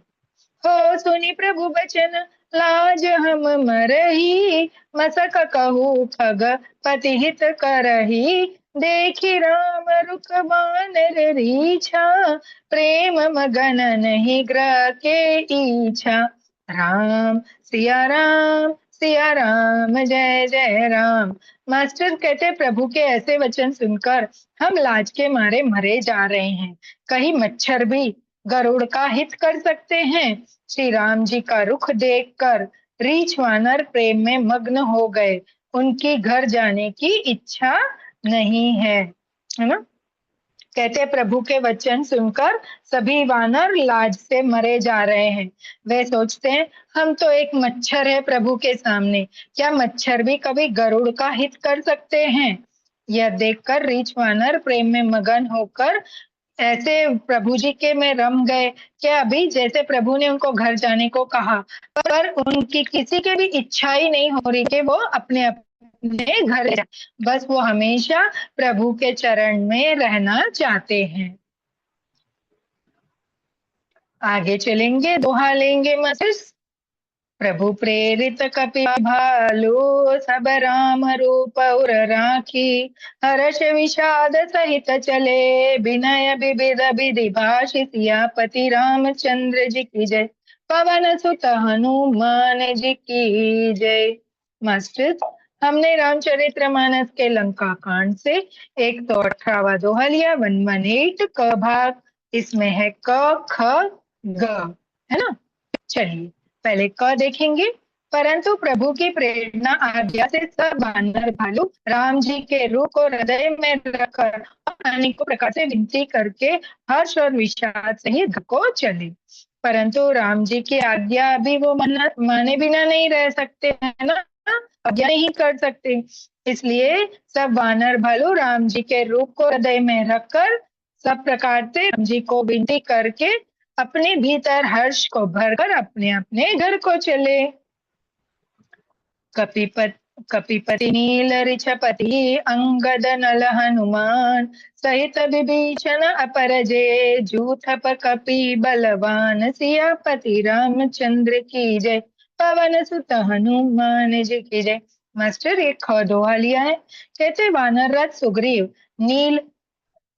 हो सुनी प्रभु बचन लाज हम मरही, मसक कहू खग पति हित करही। देखी राम रुक बानर रीछा, प्रेम मगन नहीं ग्रह के इच्छा। राम सिया राम, सिया राम, जय जय राम। मास्टर कहते प्रभु के ऐसे वचन सुनकर हम लाज के मारे मरे जा रहे हैं। कहीं मच्छर भी गरुड़ का हित कर सकते हैं। श्री राम जी का रुख देखकर रीछ वानर प्रेम में मग्न हो गए, उनकी घर जाने की इच्छा नहीं है ना। कहते प्रभु के वचन सुनकर सभी वानर लाज से मरे जा रहे हैं। वे सोचते हैं हम तो एक मच्छर है प्रभु के सामने, क्या मच्छर भी कभी गरुड़ का हित कर सकते हैं। यह देखकर रीछ वानर प्रेम में मगन होकर ऐसे प्रभु जी के में रम गए कि अभी जैसे प्रभु ने उनको घर जाने को कहा, पर उनकी किसी के भी इच्छा ही नहीं हो रही कि वो अपने अपने घर जाए। बस वो हमेशा प्रभु के चरण में रहना चाहते हैं। आगे चलेंगे, दोहा लेंगे मस्टर्स। प्रभु प्रेरित कपि भालू, सब राम रूप उर राखी। हर्ष विषाद सहित चले, विनय विविध विधि भाषि। सियापति रामचंद्र जी की जय, पवन सुत हनुमान जी की जय। मास्टर्स, हमने रामचरितमानस के लंका कांड से 118वां दोहा लिया, 118 क भाग। इसमें है क ख ग, है ना। चलिए पहले क देखेंगे। परंतु प्रभु की प्रेरणा आज्ञा से सब वानर भालू राम जी के रूप को हृदय में रखकर अनेकों प्रकार से विनती करके हर्ष और विषाद सहित घर को चले। परंतु राम जी की आज्ञा अभी वो माने बिना नहीं रह सकते है ना। आज्ञा नहीं कर सकते। इसलिए सब वानर भालू राम जी के रूप को हृदय में रखकर सब प्रकार से राम जी को विनती करके अपने भीतर हर्ष को भरकर अपने अपने घर को चले। कपिपत कपिपति नील ऋषपति अंगद नल हनुमान सहित विभीषण अपरजे जूथप कपि बलवान सियापति रामचंद्र की जय पवन सुत हनुमान जी की जय। मास्टर एक दोहा लिया है। कहते वानर राज सुग्रीव, नील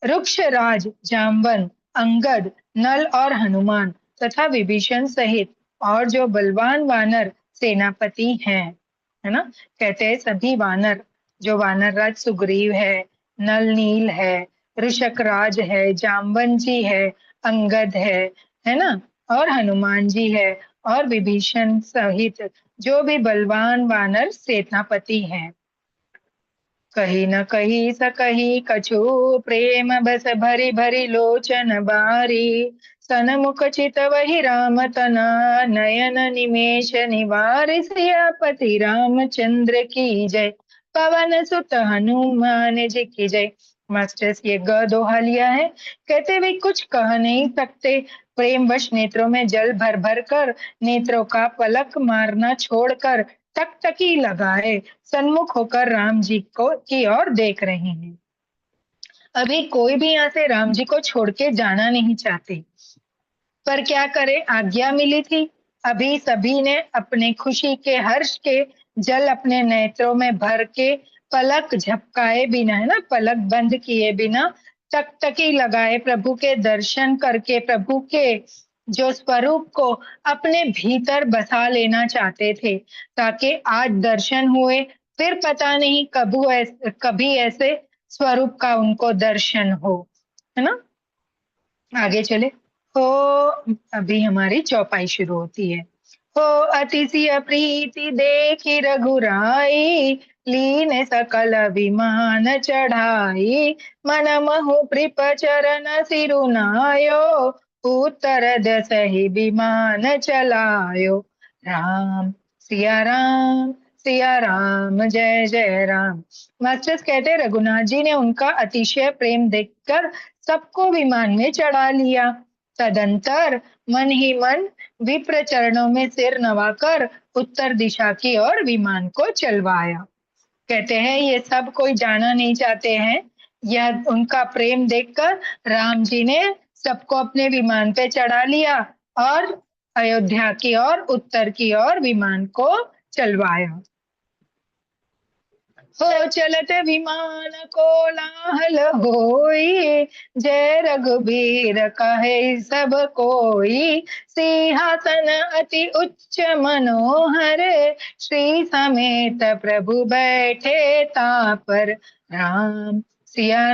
वृक्षराज जाम्बन, अंगद, नल और हनुमान तथा विभीषण सहित और जो बलवान वानर सेनापति हैं, है ना। कहते हैं सभी वानर, जो वानर राज सुग्रीव है, नल नील है, ऋषक राज है, जाम्बन जी है, अंगद है ना, और हनुमान जी है, और विभीषण सहित जो भी बलवान वानर सेनापति हैं। कही न कही सकही कछु प्रेम बस भरी भरी लोचन बारी सनमुख चित वही राम तना नयन निमेश निवार सियापति रामचंद्र की जय पवन सुत हनुमान जी की जय। मास्टर्स ये ग दोहा लिया है। कहते वे कुछ कह नहीं सकते, प्रेम वश नेत्रों में जल भर भर कर नेत्रों का पलक मारना छोड़कर टकटकी लगाए सन्मुख होकर राम जी को की ओर देख रहे हैं। अभी कोई भी यहाँ से राम जी को छोड़ के जाना नहीं चाहते, पर क्या करे, आज्ञा मिली थी। अभी सभी ने अपने खुशी के हर्ष के जल अपने नेत्रों में भर के पलक झपकाए बिना, है ना, पलक बंद किए बिना टकटकी लगाए प्रभु के दर्शन करके प्रभु के जो स्वरूप को अपने भीतर बसा लेना चाहते थे, ताकि आज दर्शन हुए फिर पता नहीं कभी ऐसे स्वरूप का उनको दर्शन हो, है ना। आगे चले। हो अभी हमारी चौपाई शुरू होती है। हो अतिशय प्रीति देखी रघुराई लीन सकल विमान चढ़ाई मन महु कृप चरण सिरुनायो उत्तर दसहि विमान चलायो राम सिया राम सिया राम जय जय राम। मास्टर्स कहते रघुनाथ जी ने उनका अतिशय प्रेम देखकर सबको विमान में चढ़ा लिया। तदंतर मन ही मन विप्र चरणों में सिर नवाकर उत्तर दिशा की ओर विमान को चलवाया। कहते हैं ये सब कोई जाना नहीं चाहते हैं, यह उनका प्रेम देखकर राम जी ने सबको अपने विमान पे चढ़ा लिया और अयोध्या की ओर उत्तर की ओर विमान को चलवाया। हो चलत विमान कोलाहल होई जय रघुबीर कहे सब कोई सिंहासन अति उच्च मनोहर श्री समेत प्रभु बैठे तापर राम सिया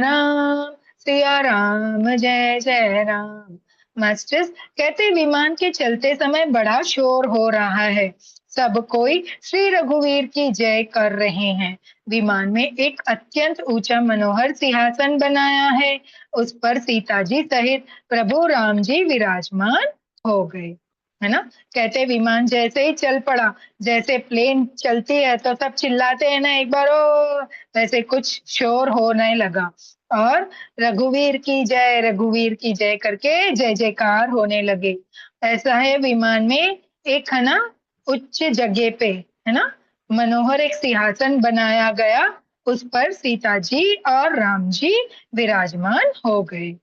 राम जय जय राम। मास्टर्स कहते विमान के चलते समय बड़ा शोर हो रहा है, सब कोई श्री रघुवीर की जय कर रहे हैं। विमान में एक अत्यंत ऊंचा मनोहर सिंहासन बनाया है, उस पर सीता जी सहित प्रभु राम जी विराजमान हो गए, है ना। कहते विमान जैसे ही चल पड़ा, जैसे प्लेन चलती है तो सब चिल्लाते हैं ना एक बार ओ, वैसे कुछ शोर होने लगा और रघुवीर की जय करके जय जयकार होने लगे। ऐसा है विमान में एक, है ना, उच्च जगह पे, है ना, मनोहर एक सिंहासन बनाया गया, उस पर सीता जी और राम जी विराजमान हो गए।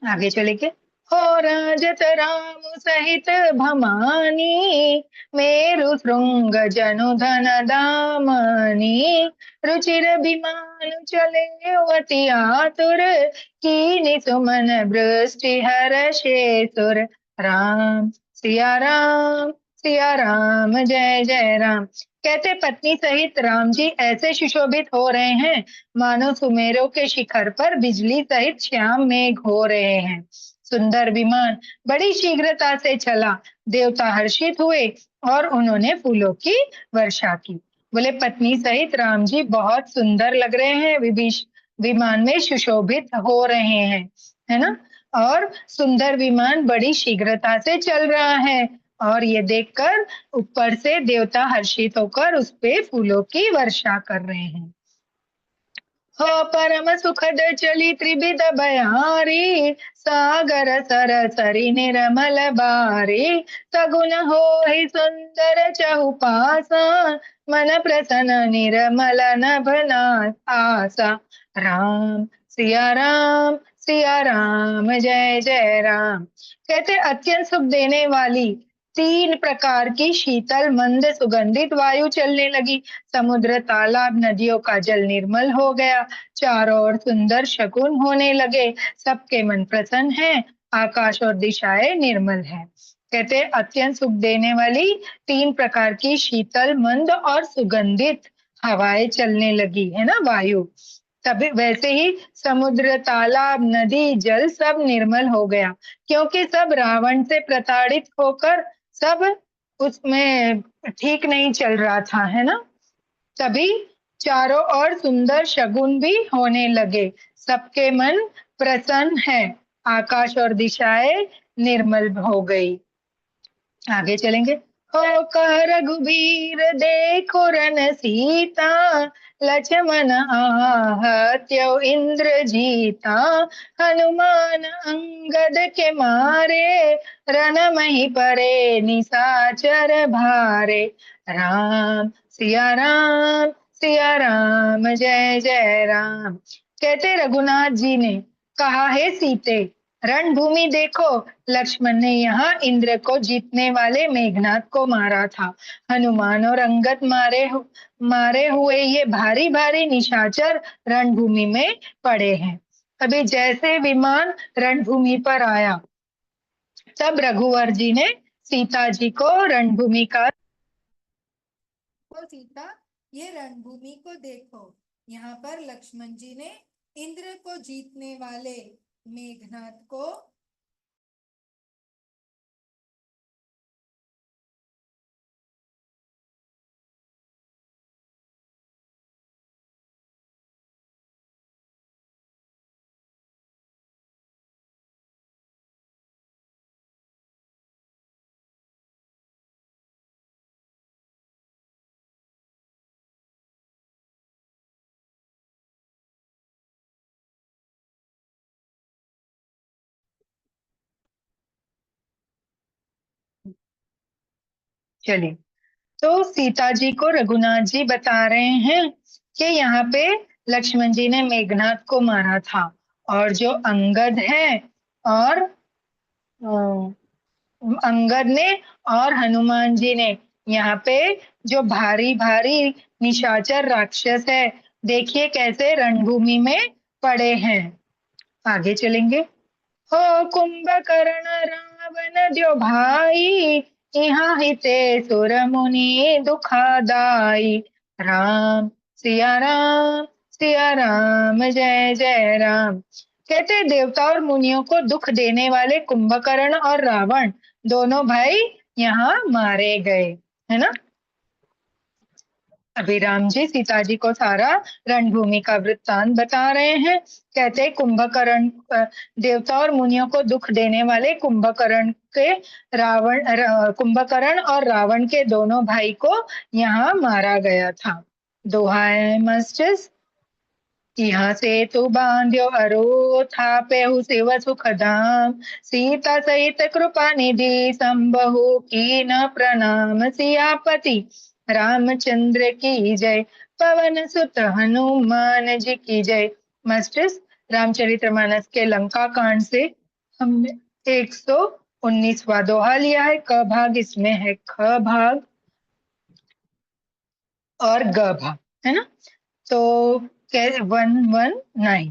आगे चलेंगे। हो राजत राम सहित भमानी मेरु श्रृंग जनु धन दामनी रुचिर विमान चले अति आतुर कीनि सुमन वृष्टि हर्षे सुर राम सिया राम जय जय राम। कहते पत्नी सहित राम जी ऐसे सुशोभित हो रहे हैं मानो सुमेरों के शिखर पर बिजली सहित श्याम मेघ हो रहे हैं। सुंदर विमान बड़ी शीघ्रता से चला, देवता हर्षित हुए और उन्होंने फूलों की वर्षा की। बोले पत्नी सहित राम जी बहुत सुंदर लग रहे हैं, विमान में सुशोभित हो रहे हैं, है ना, और सुंदर विमान बड़ी शीघ्रता से चल रहा है और ये देखकर ऊपर से देवता हर्षित होकर उस पे फूलों की वर्षा कर रहे हैं। हो परम सुखद चली त्रिविध बयारी, सागर सरसरी निर्मल बारी, सगुन हो ही सुंदर चहुपासा, मन प्रसन्न निर्मल नभना आसा। राम सिया राम, सिया राम, जय जय राम। कहते अत्यंत सुख देने वाली 3 प्रकार की शीतल मंद सुगंधित वायु चलने लगी। समुद्र तालाब नदियों का जल निर्मल हो गया। चारों ओर सुंदर शकुन होने लगे। सबके मन प्रसन्न है। आकाश और दिशाएं निर्मल है। कहते अत्यंत सुख देने वाली 3 प्रकार की शीतल मंद और सुगंधित हवाएं चलने लगी है ना, वायु। तभी वैसे ही समुद्र तालाब नदी जल सब निर्मल हो गया, क्योंकि सब रावण से प्रताड़ित होकर सब उसमें ठीक नहीं चल रहा था, है ना। तभी चारों ओर सुंदर शगुन भी होने लगे। सबके मन प्रसन्न है। आकाश और दिशाएं निर्मल हो गई। आगे चलेंगे। हो कह रघुबीर देखो रन सीता, लक्ष्मण आहत्यो इंद्र जीता, हनुमान अंगद के मारे, रन मही परे निशाचर भारे। राम सिया राम, सिया राम, जय जय राम। कहते रघुनाथ जी ने कहा, हे सीते, रणभूमि देखो, लक्ष्मण ने यहाँ इंद्र को जीतने वाले मेघनाथ को मारा था। हनुमान और अंगद मारे हुए ये भारी भारी निशाचर रणभूमि में पड़े हैं। अभी जैसे विमान रणभूमि पर आया, तब रघुवर जी ने सीता जी को रणभूमि का सीता, ये रणभूमि को देखो, यहाँ पर लक्ष्मण जी ने इंद्र को जीतने वाले मेघनाथ को चली। तो सीता जी को रघुनाथ जी बता रहे हैं कि यहाँ पे लक्ष्मण जी ने मेघनाथ को मारा था, और जो अंगद है और अंगद ने और हनुमान जी ने यहाँ पे जो भारी भारी निशाचर राक्षस है, देखिए कैसे रणभूमि में पड़े हैं। आगे चलेंगे। हो कुंभकर्ण रावण जो भाई, यहाँ हिते सुर मुनि दुखादाई। राम सिया राम, सिया राम, जय जय राम। कहते देवता और मुनियों को दुख देने वाले कुंभकर्ण और रावण दोनों भाई यहाँ मारे गए, है ना। अभी राम जी सीता जी को सारा रणभूमि का वृत्तांत बता रहे हैं। कहते कुंभकर्ण, देवता और मुनियों को दुख देने वाले कुंभकर्ण और रावण के दोनों भाई को यहाँ मारा गया था। दोहा है मस्टिस। यहाँ से तू बांध्यो अरो थापेहु शिव सुख धाम, सीता सहित कृपा निधि संबहु की न प्रणाम। सियापति रामचंद्र की जय, पवन सुत हनुमान जी की जय। मास्टर्स, रामचरितमानस के लंका कांड से हमने 119वां दोहा लिया है। क भाग इसमें है ख भाग और ग भाग, है ना। तो 119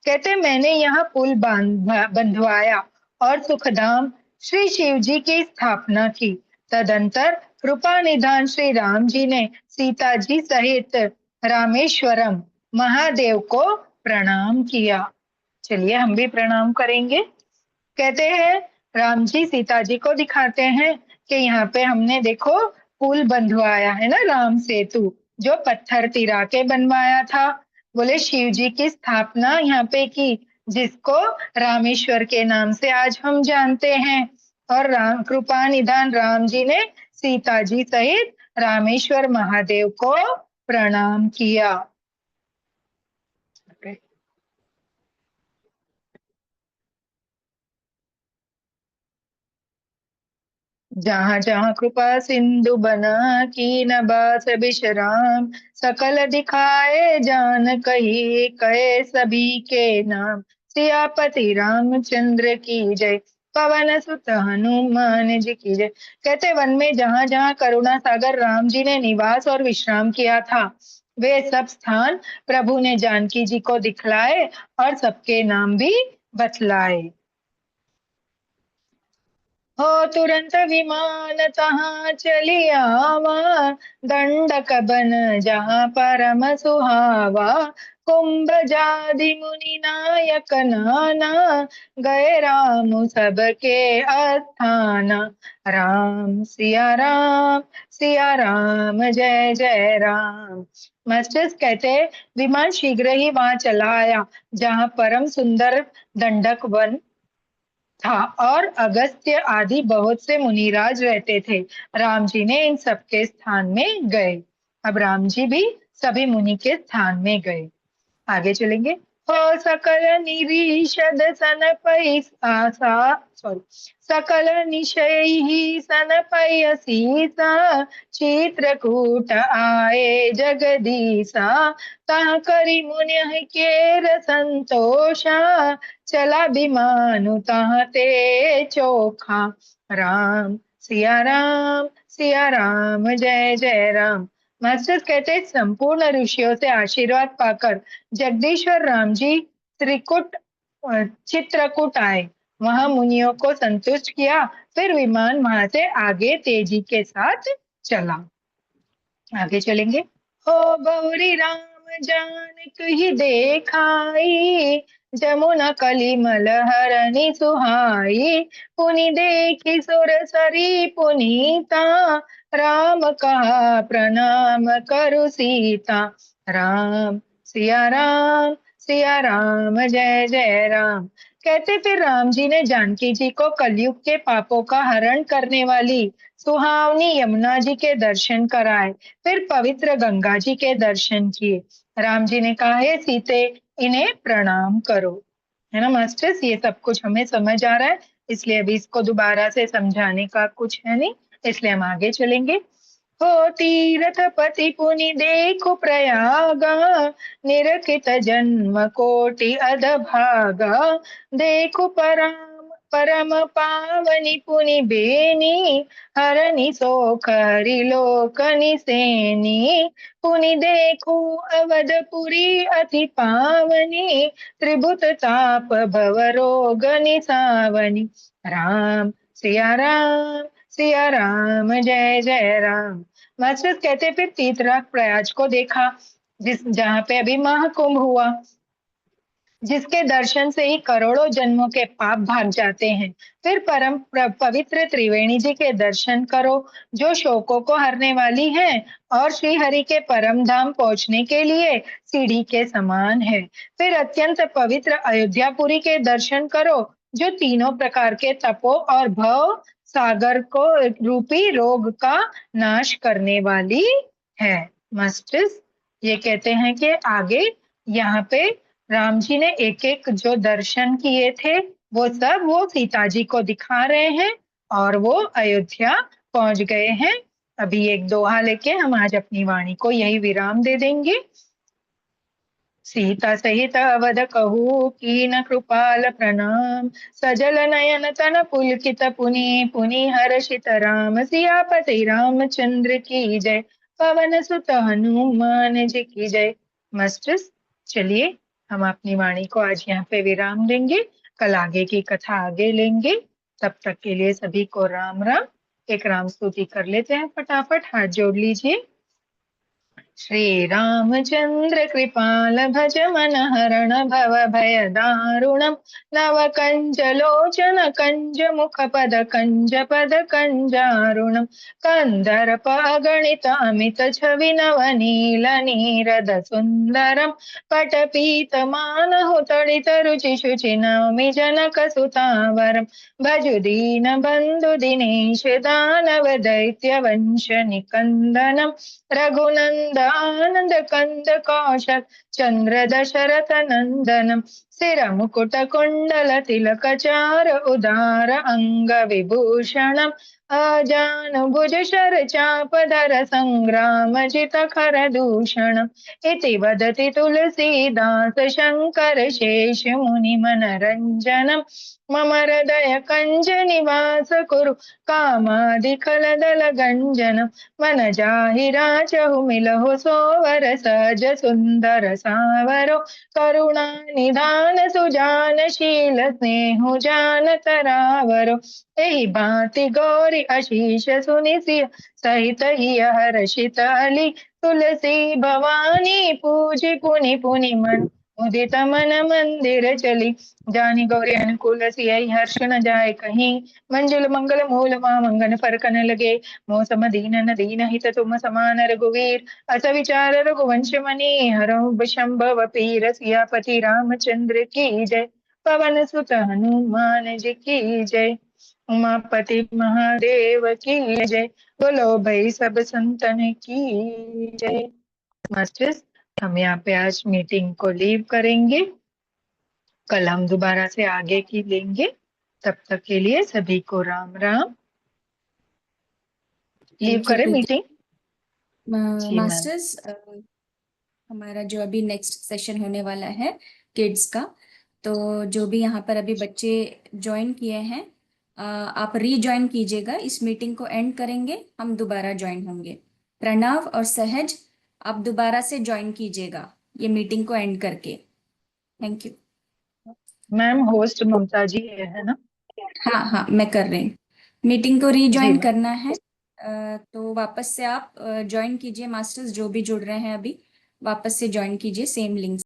कहते मैंने यहाँ पुल बंधवाया और सुखधाम श्री शिव जी की स्थापना की। तदंतर कृपा निधान श्री राम जी ने सीता जी सहित रामेश्वरम महादेव को प्रणाम किया। चलिए हम भी प्रणाम करेंगे। कहते हैं राम जी सीता जी को दिखाते हैं कि यहाँ पे हमने देखो पुल बंधवाया है ना, राम सेतु, जो पत्थर तिरा के बनवाया था। बोले शिव जी की स्थापना यहाँ पे की, जिसको रामेश्वर के नाम से आज हम जानते हैं। और कृपा निधान राम जी ने सीता जी सहित रामेश्वर महादेव को प्रणाम किया। जहाँ जहाँ कृपा सिंधु बना की न बास विश्राम, सकल दिखाए जान कही कहे सभी के नाम। सियापति रामचंद्र की जय, पवन सुत हनुमान जी की जय। कहते वन में जहाँ जहाँ करुणा सागर राम जी ने निवास और विश्राम किया था, वे सब स्थान प्रभु ने जानकी जी को दिखलाए और सबके नाम भी बतलाए। हो तुरंत विमान तहाँ चली आवा, दंडक बन जहाँ परम सुहावा। कुंभ जादि मुनि नायक नाना, गए राम सबके अस्थाना। राम सिया राम जय जय राम। मास्टर्स कहते हैं विमान शीघ्र ही वहां चला आया जहाँ परम सुंदर दंडक वन था और अगस्त्य आदि बहुत से मुनिराज रहते थे। राम जी ने इन सबके स्थान में गए। अब राम जी भी सभी मुनि के स्थान में गए। आगे चलेंगे। हो सकल निरीशद सन पै आसा सॉरी सकल निशयी सन पै सीसा, चित्रकूट आए जगदीसा। तहाँ करी मुनि केर संतोषा, चला विमानु तहाँ ते चोखा। राम सिया राम जय जय राम। मास्टर्स कहते हैं संपूर्ण ऋषियों से आशीर्वाद पाकर जगदीश्वर राम जी त्रिकुट चित्रकूट आए, वहां मुनियों को संतुष्ट किया, फिर विमान वहां से आगे तेजी के साथ चला। आगे चलेंगे। हो गौरी राम जानक ही देखाई, जमुना कलिमल हरनि सुहाई। पुनि देखी सुर सरी पुनीता, राम कहा प्रणाम करु सीता। राम सिया राम जय जय राम। कहते फिर राम जी ने जानकी जी को कलयुग के पापों का हरण करने वाली सुहावनी यमुना जी के दर्शन कराए, फिर पवित्र गंगा जी के दर्शन किए। राम जी ने कहा है सीते इन्हें प्रणाम करो। है ना मास्टर्स, ये सब कुछ हमें समझ आ रहा है, इसलिए अभी इसको दोबारा से समझाने का कुछ है नहीं, इसलिए हम आगे चलेंगे। हो तीरथ पति पुनि देखो प्रयागा, निरखित जन्म कोटि अधभागा। देखो परम पावनी पुनि बेनी, हरनि सोख हरि लोक निसेनी। पुनि देखो अवधपुरी अति पावनी, त्रिभुत ताप भव रोग निसावनी। राम सिया राम जय जय राम। मास्टर्स कहते फिर तीर्थराज प्रयाग को देखा, जहाँ पे अभी महाकुंभ हुआ, जिसके दर्शन से ही करोड़ों जन्मों के पाप भाग जाते हैं। फिर परम पवित्र त्रिवेणी जी के दर्शन करो, जो शोकों को हरने वाली है और श्री हरि के परम धाम पहुंचने के लिए सीढ़ी के समान है। फिर अत्यंत पवित्र अयोध्यापुरी के दर्शन करो, जो तीनों प्रकार के तपो और भव सागर को रूपी रोग का नाश करने वाली है। मास्टर्स ये कहते हैं कि आगे यहाँ पे राम जी ने एक एक जो दर्शन किए थे वो सीता जी को दिखा रहे हैं और वो अयोध्या पहुंच गए हैं। अभी एक दोहा लेके हम आज अपनी वाणी को यही विराम दे देंगे। सीता सहित अवध कहू कीन कृपाल प्रणाम, सजल नयन तन पुलकित पुनि पुनि हर्षित राम। सियापति रामचंद्र की जय, पवन सुत हनुमान जी की जय। मास्टर्स चलिए हम अपनी वाणी को आज यहाँ पे विराम देंगे, कल आगे की कथा आगे लेंगे। तब तक के लिए सभी को राम राम। एक राम स्तुति कर लेते हैं फटाफट, हाथ जोड़ लीजिए। श्री रामचंद्र कृपाल भज मन हरण भव भय दारुणम नव कंज लोचन कंज मुख पद कंजारुणम कंदर्प अगणित अमित छवि नव नील नीरद सुंदरम पटपीत मानहु तडित रुचि शुचि नवमि जनक सुतावरम भजु दीन बंधु दिनेश दानव दैत्य वंश निकंदनम रघुनंद आनंद कंद कौशल चंद्र दशरथ नंदनम सिर मुकुट कुंडल तिलक चार उदार अंग विभूषणम अजानुभुज शर चाप धर संग्राम जित खर दूषणम इति वदति तुलसीदास शंकर शेष मुनि मनरंजनम मम हृदय कंज निवास कुरु कामादिखलदल गंजनम मन जाहि राचहु मिलहु सोवर सहज सुंदर सावरो करुणा निधान सुजान शील स्नेहु जान तरावरो एहि भांति गौरी अशीष सुनि सिय सहित हिय हर्षित अली तुलसी भवानी पूजी पुनि पुनि मन मुदित मन मंदिर चली जानी गौरी अनुकूल सिय हर्ष न जाय कहीं मंजुल मंगल मूल मंगन फरकन लगे मौसम दीन न दीन हित तुम समान रघुवीर अस विचार रघुवंश मणि हरहु शंभव पीर सियापति रामचंद्र की जय पवन सुत हनुमान जी की जय उमापति महादेव की जय बोलो भाई सब संतन की जय। मास्टर्स, हम यहाँ पे आज मीटिंग को लीव करेंगे, कल हम दोबारा से आगे की लेंगे। तब तक के लिए सभी को Ram Ram. Leave thank you करें प्रीति। मीटिंग? जी मैम। मास्टर्स, हमारा जो अभी नेक्स्ट सेशन होने वाला है किड्स का, तो जो भी यहाँ पर अभी बच्चे ज्वाइन किए हैं, आप रीज्वाइन कीजिएगा। इस मीटिंग को एंड करेंगे, हम दोबारा ज्वाइन होंगे। प्रणव और सहज, आप दोबारा से ज्वाइन कीजिएगा ये मीटिंग को एंड करके। थैंक यू मैम होस्ट ममता जी है ना? हाँ हाँ, मैं कर रही हूँ। मीटिंग को रीज्वाइन जी करना है, तो वापस से आप ज्वाइन कीजिए। मास्टर्स जो भी जुड़ रहे हैं अभी, वापस से ज्वाइन कीजिए सेम लिंक।